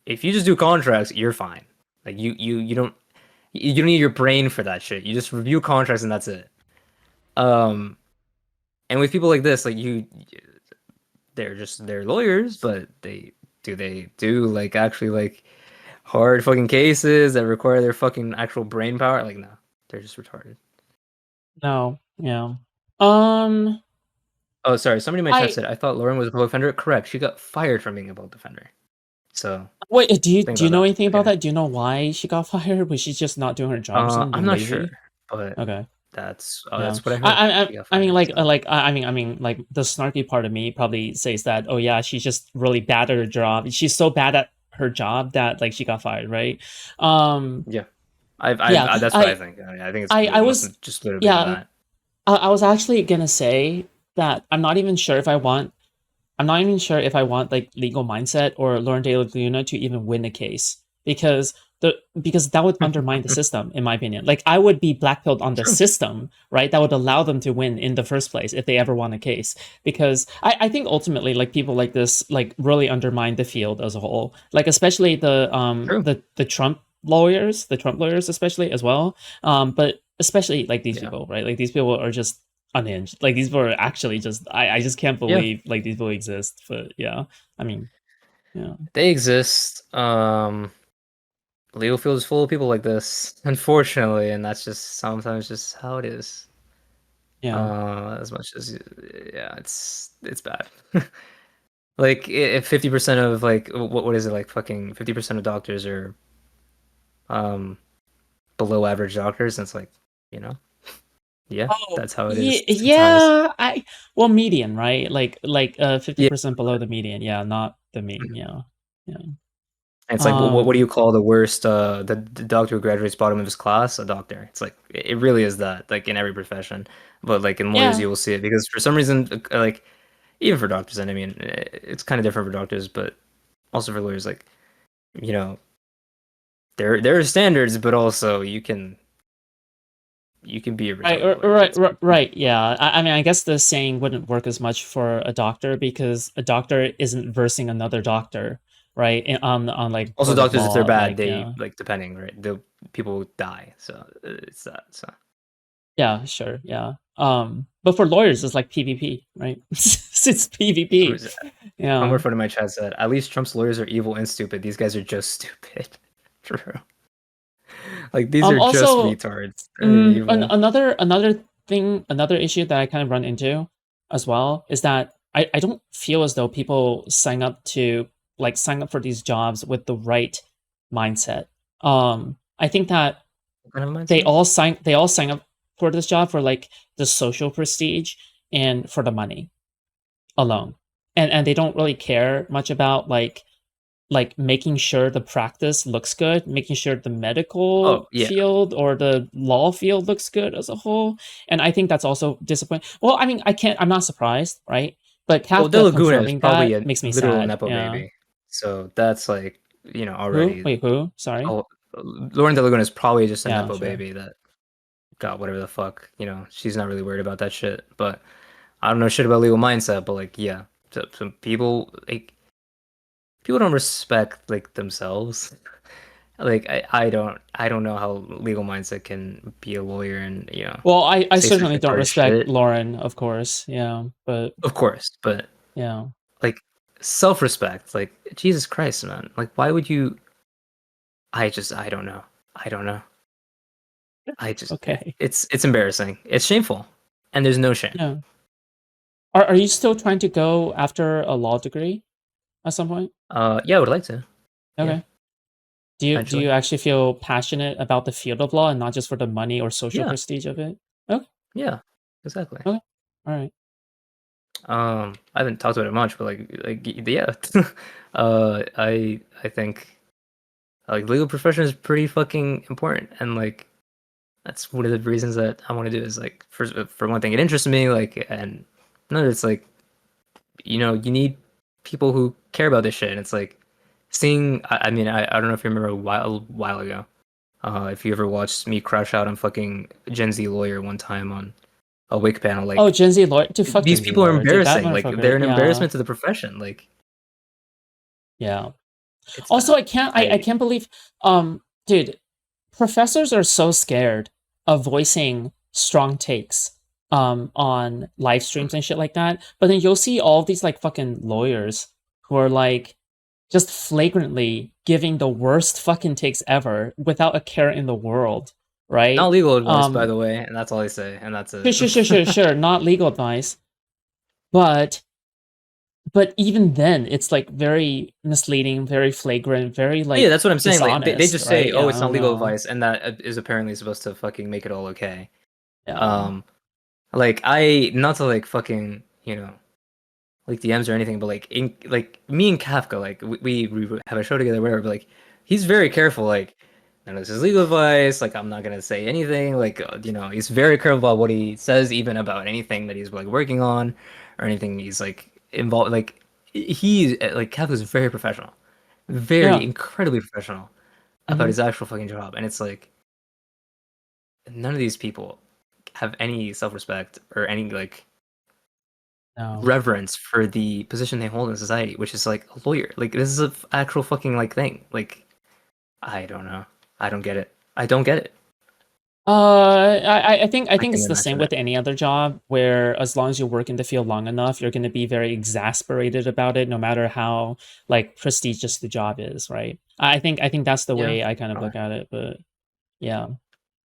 S8: if you just do contracts, you're fine. Like you don't need your brain for that shit. You just review contracts and that's it. And with people like this, like they're lawyers, but they do like actually like hard fucking cases that require their fucking actual brain power. Like no, they're just retarded.
S1: No, yeah.
S8: Oh, sorry. Somebody in my chat said I thought Lauren was a public defender. Correct. She got fired from being a public defender. So
S1: wait, do you know anything about that? Do you know why she got fired? Was she just not doing her job?
S8: I'm not sure, but
S1: okay.
S8: That's what I heard.
S1: I mean, like the snarky part of me probably says that, oh yeah, she's just really bad at her job. She's so bad at her job that like she got fired, right?
S8: Yeah, that's what I think. I think it's. I was just a little bit of that.
S1: I was actually gonna say that I'm not even sure if I want like legal mindset or Lauren De Laguna to even win a case because that would undermine the system, in my opinion. Like I would be blackpilled on the system, right? That would allow them to win in the first place if they ever won a case. Because I think ultimately, like people like this, like really undermine the field as a whole. Like especially the Trump lawyers especially as well. But especially like these people, right? Like these people are just unhinged. Like these people are actually just I just can't believe like these people exist. But yeah, I mean, yeah,
S8: they exist. Legal field is full of people like this, unfortunately, and that's just sometimes just how it is.
S1: Yeah.
S8: As much as it's bad. Like if 50% of like what is it like fucking 50% of doctors are below average doctors, and it's like that's how it is.
S1: Yeah, median, right? Like 50% below the median. Yeah, not the mean. Yeah.
S8: And it's like, what do you call the worst? The doctor who graduates bottom of his class, a doctor. It's like it really is that, like in every profession, but like in lawyers, you will see it because for some reason, like even for doctors, and I mean, it's kind of different for doctors, but also for lawyers, like there are standards, but also you can be a
S1: right. Yeah, I mean, I guess the saying wouldn't work as much for a doctor because a doctor isn't versing another doctor. Right on like
S8: also doctors if they're bad like, they like depending right the people die so it's that so
S1: yeah sure yeah but for lawyers it's like PvP right it's PvP yeah
S8: one more friend of my chat said at least Trump's lawyers are evil and stupid these guys are just stupid true like these are also, just retards
S1: another issue that I kind of run into as well is that I don't feel as though people sign up for these jobs with the right mindset. I think that they all sign up for this job for like the social prestige and for the money alone. And they don't really care much about like like making sure the practice looks good, making sure the medical
S8: Oh, yeah.
S1: field or the law field looks good as a whole. And I think that's also disappointing. Well, I mean, I'm not surprised, right? But
S8: Well, De
S1: Kafka
S8: Laguna is
S1: confirming
S8: probably
S1: that
S8: a
S1: makes me
S8: literal
S1: sad.
S8: nepo
S1: Yeah.
S8: baby. So that's like, you know,
S1: Who?
S8: already.
S1: Wait, who? Sorry.
S8: Oh, Lauren De Laguna is probably just a
S1: Yeah,
S8: nepo
S1: sure.
S8: baby that got whatever the fuck. You know, she's not really worried about that shit. But I don't know shit about legal mindset. But like, yeah, some people like people don't respect like themselves. Like I don't know how legal mindset can be a lawyer and you know
S1: Well, I
S8: say such
S1: certainly don't
S8: retarded
S1: respect
S8: shit.
S1: Lauren, of course. Yeah, but
S8: Of course, but
S1: yeah.
S8: like self-respect, like Jesus Christ, man. Like why would you? I don't know. I don't know.
S1: Okay.
S8: It's embarrassing. It's shameful, and there's no shame.
S1: Yeah. Are you still trying to go after a law degree at some point?
S8: Yeah, I would like to.
S1: Okay.
S8: Yeah,
S1: Do
S8: eventually.
S1: you actually feel passionate about the field of law and not just for the money or social
S8: Yeah,
S1: prestige of it? Okay.
S8: yeah, exactly.
S1: Okay. All right.
S8: I haven't talked about it much, but yeah. I think like legal profession is pretty fucking important, and like that's one of the reasons that I want to do is like for one thing, it interests me, like, and no, it's like you know you need people who care about this shit. And it's like seeing. I mean, I don't know if you remember a while ago. If you ever watched me crash out on fucking Gen Z lawyer one time on a wake panel,
S1: Oh,
S8: like
S1: Gen Z lawyer. Dude, fuck
S8: these
S1: Gen Z
S8: people are
S1: lawyer. Dude, that
S8: embarrassing. Like
S1: motherfucker.
S8: they're an
S1: Yeah.
S8: embarrassment to the profession. Like
S1: Yeah.
S8: it's
S1: Also,
S8: bad.
S1: I can't believe dude, professors are so scared of voicing strong takes on live streams and shit like that. But then you'll see all these like fucking lawyers who are like just flagrantly giving the worst fucking takes ever without a care in the world,
S8: Not
S1: right?
S8: legal advice, by the way, and that's all I say, and that's it.
S1: Sure, not legal advice, but even then it's like very misleading, very flagrant, very
S8: Yeah,
S1: like
S8: that's what I'm saying. Like they
S1: dishonest,
S8: just say,
S1: right?
S8: "Oh,
S1: Yeah, I
S8: it's not
S1: don't
S8: legal
S1: know.
S8: advice," and that is apparently supposed to fucking make it all okay.
S1: Yeah.
S8: Um, like I not to like fucking you know like DMs or anything, but like in like me and Kafka, like we have a show together, whatever. But like he's very careful. Like none of this is legal advice. Like I'm not gonna say anything. Like you know, he's very careful about what he says, even about anything that he's like working on or anything he's like involved. Like he's like Kafka's very professional, very
S1: Yeah.
S8: incredibly professional about
S1: Mhm.
S8: his actual fucking job, and it's like none of these people have any self-respect or any like
S1: No.
S8: reverence for the position they hold in society, which is like a lawyer. Like this is a actual fucking like thing. Like I don't know. I don't get it. I don't get it.
S1: I think
S8: I can
S1: it's the same
S8: imagine
S1: with
S8: it.
S1: any other job where as long as you work in the field long enough, you're going to be very exasperated about it, no matter how like prestigious the job is, right? I think that's the
S8: Yeah.
S1: way I kind of
S8: Probably.
S1: look at it, but yeah.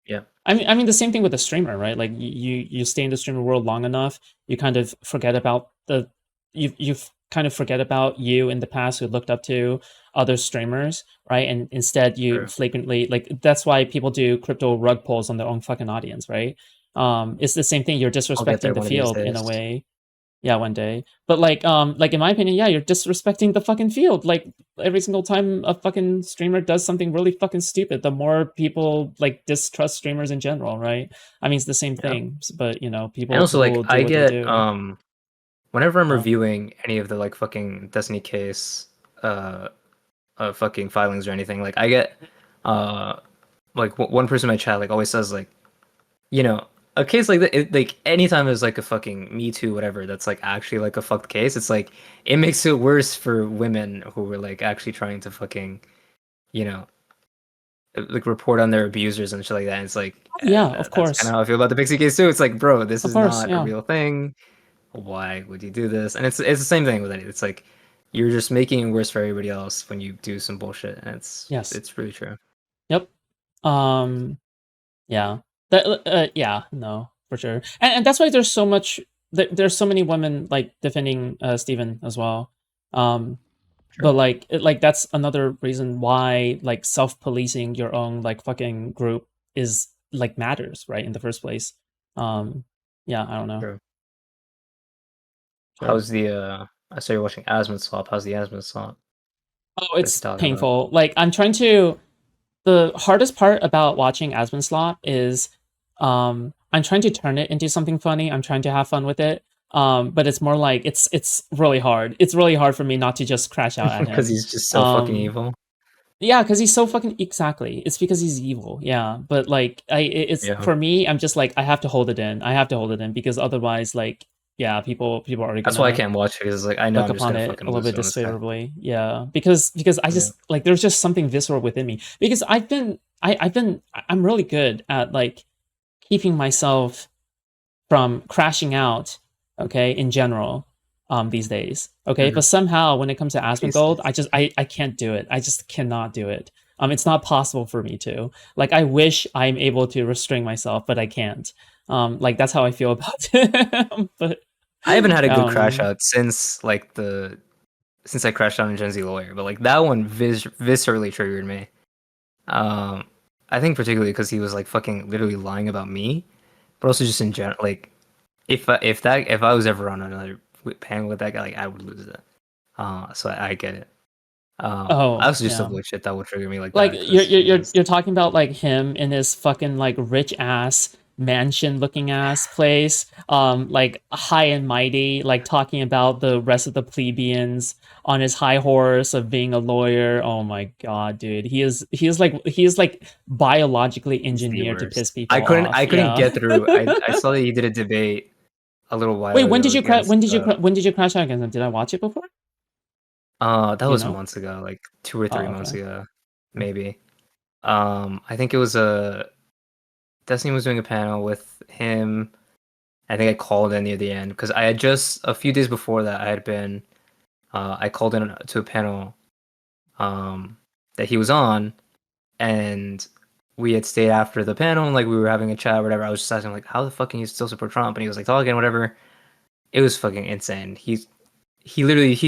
S8: Yeah.
S1: I mean the same thing with a streamer, right? Like you stay in the streamer world long enough, you kind of forget about the you kind of forget about you in the past who looked up to other streamers, right? And instead you
S8: True.
S1: flagrantly like that's why people do crypto rug pulls on their own fucking audience, right? It's the same thing. You're
S8: I'll get there
S1: disrespecting the
S8: one of these
S1: field in a
S8: days.
S1: way. Yeah, one day. But like in my opinion, yeah, you're disrespecting the fucking field. Like every single time a fucking streamer does something really fucking stupid, the more people like distrust streamers in general, right? I mean, it's the same
S8: Yeah.
S1: thing, but you know,
S8: And also like
S1: people do
S8: I
S1: what they
S8: get
S1: do.
S8: whenever I'm
S1: Yeah.
S8: reviewing any of the like fucking Destiny case fucking filings or anything, like I get like one person in my chat like always says like you know, a case like that, like anytime there's like a fucking Me Too, whatever, that's like actually like a fucked case, it's like it makes it worse for women who were like actually trying to fucking, you know, like report on their abusers and shit like that. And it's like
S1: Yeah, of
S8: that's kind
S1: course.
S8: of how I feel about the Pixie case too. It's like, bro, this
S1: Of
S8: is
S1: course,
S8: not a
S1: yeah.
S8: real thing. Why would you do this? And it's the same thing with it. It's like you're just making it worse for everybody else when you do some bullshit, and
S1: Yes.
S8: it's really true.
S1: Yep. Yeah. Yeah, no, for sure. And that's why there's so much there's so many women like defending Steven as well. But like like that's another reason why like self-policing your own like fucking group is like matters, right, in the first place. Yeah, I don't know.
S8: True.
S1: Sure.
S8: How's the I saw you're watching Asmund Slop. How's the Asmund Slop?
S1: Oh,
S8: What's he
S1: it's
S8: talking about?
S1: painful. Like I'm trying to. The hardest part about watching Aspen Slop is, I'm trying to turn it into something funny. I'm trying to have fun with it. But it's more like it's really hard. It's really hard for me not to just crash out at
S8: Because
S1: him.
S8: he's just so fucking
S1: Um,
S8: evil.
S1: yeah, because he's so fucking exactly. It's because he's evil. Yeah, but like it's
S8: Yeah.
S1: for me. I'm just like I have to hold it in. I have to hold it in because otherwise, like, yeah, people are already
S8: That's why I
S1: gonna
S8: can't watch it because like I know
S1: look
S8: I'm just
S1: upon
S8: gonna
S1: it
S8: fucking
S1: a little
S8: lose
S1: bit
S8: it on this guy.
S1: disfavorably. Yeah, because I
S8: Yeah.
S1: just like there's just something visceral within me. Because I'm really good at like keeping myself from crashing out, okay, in general, these days. Okay.
S8: Mhm.
S1: But somehow when it comes to Aspen
S8: He's-
S1: Gold, I can't do it. I just cannot do it. It's not possible for me to. Like I wish I'm able to restrain myself, but I can't. Like that's how I feel about it. But
S8: I haven't had a good crash
S1: um
S8: out since I crashed out on Gen Z Lawyer, but like that one viscerally triggered me. I think particularly because he was like fucking literally lying about me, but also just in general. Like if I was ever on another panel with that guy, like I would lose it. So I get it. I
S1: oh
S8: also just
S1: yeah.
S8: avoid shit that would trigger me like
S1: Like
S8: that because
S1: you're talking about like him in his fucking like rich ass mansion looking ass place, like high and mighty, like talking about the rest of the plebeians on his high horse of being a lawyer. Oh my god, dude, he is like biologically
S8: he's the
S1: engineered to piss
S8: worst.
S1: people off.
S8: I couldn't
S1: Yeah.
S8: get through. I saw that he did a debate a little while
S1: Wait, when did
S8: ago
S1: you crash?
S8: against
S1: When did you crash out against him? Did I watch it before?
S8: that
S1: You
S8: was
S1: know?
S8: months ago, like 2 or 3 months
S1: Okay.
S8: ago, maybe. I think it was Destiny was doing a panel with him. I think I called in near the end because I had just a few days before that I had been I called in to a panel that he was on, and we had stayed after the panel and like we were having a chat or whatever. I was just asking like, how the fuck can you still support Trump? And he was like talking whatever. It was fucking insane. He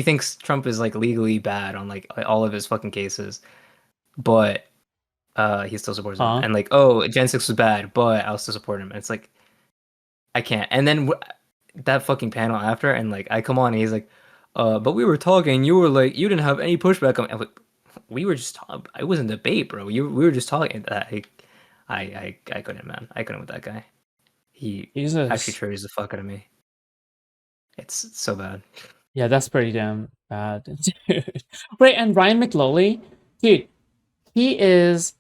S8: thinks Trump is like legally bad on like all of his fucking cases, but he still supports him.
S1: Huh?
S8: And like, oh, Gen 6 was bad, but I'll still support him. And it's like I can't. And then that fucking panel after, and like I come on, and he's like, but we were talking. You were like, you didn't have any pushback on. I'm like, we were just talking. I was in debate, bro. We were just talking. I couldn't, man. I couldn't with that guy. He actually
S1: Jesus.
S8: triggers the fuck out of me. It's so bad.
S1: Yeah, that's pretty damn bad, dude. Wait, and Ryan McLoley, dude, he is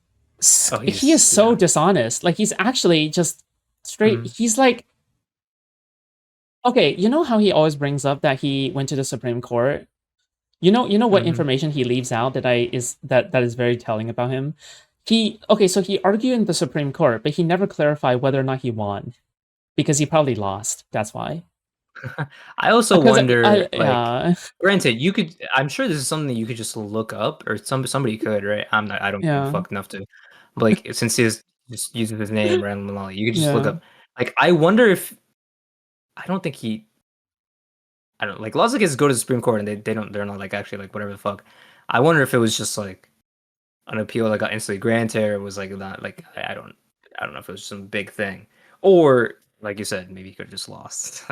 S8: Oh,
S1: he is
S8: he's
S1: so dishonest. Like he's actually just straight.
S8: Mhm.
S1: He's like, okay, you know how he always brings up that he went to the Supreme Court. You know what
S8: Mhm.
S1: information he leaves out that is very telling about him. So he argued in the Supreme Court, but he never clarified whether or not he won because he probably lost. That's why.
S8: I also
S1: Because
S8: wonder, like,
S1: yeah,
S8: granted, you could. I'm sure this is something that you could just look up, or somebody could, right? I'm not. I don't give a
S1: yeah,
S8: fuck enough to. But like, since he just uses his name, Random Malali, you could just look
S1: yeah.
S8: up. Like, I wonder if I don't think he. I don't like lots of kids go to the Supreme Court and they don't. They're not like actually like whatever the fuck. I wonder if it was just like an appeal that got instantly granted, or was like not like I don't know if it was some big thing, or like you said, maybe he could have just lost.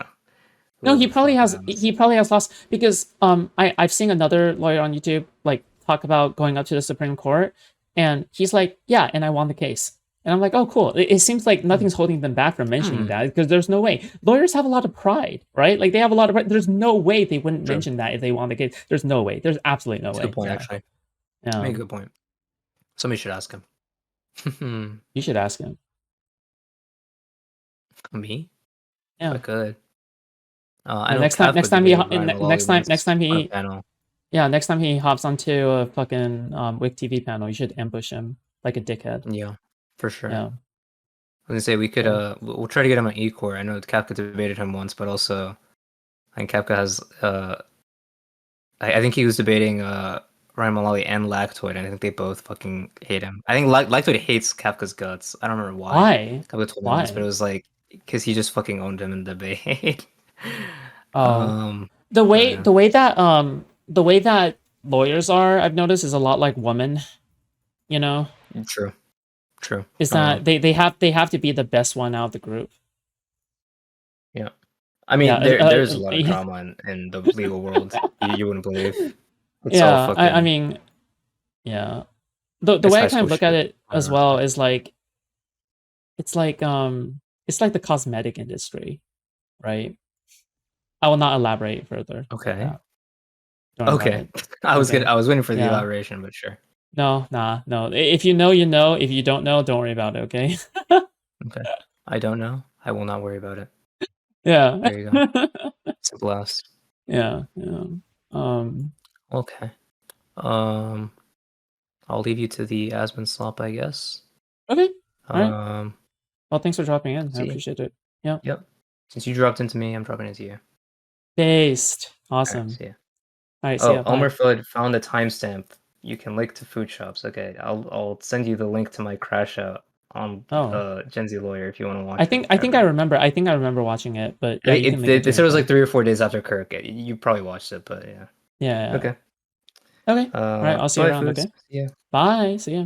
S1: No,
S8: Whoever the fuck knows.
S1: he probably has lost because I've seen another lawyer on YouTube like talk about going up to the Supreme Court and he's like, yeah, and I won the case. And I'm like, oh cool. It seems like nothing's holding them back from mentioning
S8: Hmm.
S1: that because there's no way. Lawyers have a lot of pride, right? Like they have a lot of pride. There's no way they wouldn't
S8: True.
S1: mention that if they won the case. There's no way. There's absolutely no
S8: That's a
S1: way.
S8: good point,
S1: Yeah.
S8: actually.
S1: Yeah.
S8: Make a good point. Somebody should ask him.
S1: You should ask him.
S8: Me?
S1: Yeah.
S8: I could. I
S1: Yeah,
S8: know
S1: next time
S8: Kafka
S1: next time he
S8: debated Ryan Malali
S1: next time
S8: once on a
S1: he
S8: panel.
S1: yeah, next time he hops onto a fucking Wick TV panel, you should ambush him like a dickhead.
S8: Yeah, for sure.
S1: Yeah.
S8: I was gonna say we could
S1: Yeah.
S8: we'll try to get him on E-Core. I know Kafka debated him once, but also I think Kafka has I think he was debating Ryan Malali and Lactoid, and I think they both fucking hate him. I think Lactoid hates Kafka's guts. I don't remember why.
S1: Why?
S8: Kafka told me once, but it
S1: Why?
S8: was like because he just fucking owned him in the debate.
S1: Oh.
S8: Yeah.
S1: The way that lawyers are, I've noticed, is a lot like women, you know?
S8: True.
S1: Is that they have to be the best one out of the group.
S8: Yeah. I mean,
S1: Yeah,
S8: there's a lot of drama in the legal world. You wouldn't believe. It's all
S1: yeah,
S8: fucking.
S1: I mean, Yeah. The
S8: This
S1: way I
S8: high
S1: kind of
S8: school
S1: look at
S8: shit.
S1: it as well is like it's like the cosmetic industry, right? I will not elaborate further.
S8: Okay.
S1: Yeah. Don't worry about
S8: Okay.
S1: it.
S8: I was
S1: Okay.
S8: I was waiting for the
S1: Yeah.
S8: elaboration, but sure.
S1: No, no. If you know, you know. If you don't know, don't worry about it, okay?
S8: Okay. I don't know. I will not worry about it.
S1: Yeah.
S8: There you go. Simple as.
S1: Yeah.
S8: Okay. I'll leave you to the Aspen Slop, I guess.
S1: Okay. All right.
S8: Um,
S1: Well, thanks for dropping in. I
S8: see.
S1: appreciate it. Yeah.
S8: Yep. Since you dropped into me, I'm dropping into you.
S1: Based.
S8: All right,
S1: Awesome.
S8: see ya.
S1: All right. See
S8: Oh,
S1: ya. Bye.
S8: Elmer Fudd found the timestamp. You can link to Foodshops. Okay, I'll send you the link to my crash out on
S1: Oh.
S8: Gen Z Lawyer if you want to watch
S1: I
S8: it.
S1: think I remember. I think I remember watching it, but yeah, you can link it
S8: They
S1: to
S8: said it was
S1: me.
S8: like 3 or 4 days after Kirk. You probably watched it, but yeah.
S1: Yeah.
S8: Okay.
S1: Okay. All right. I'll see you
S8: Bye,
S1: around.
S8: Foods.
S1: Okay.
S8: Yeah.
S1: Bye. See ya.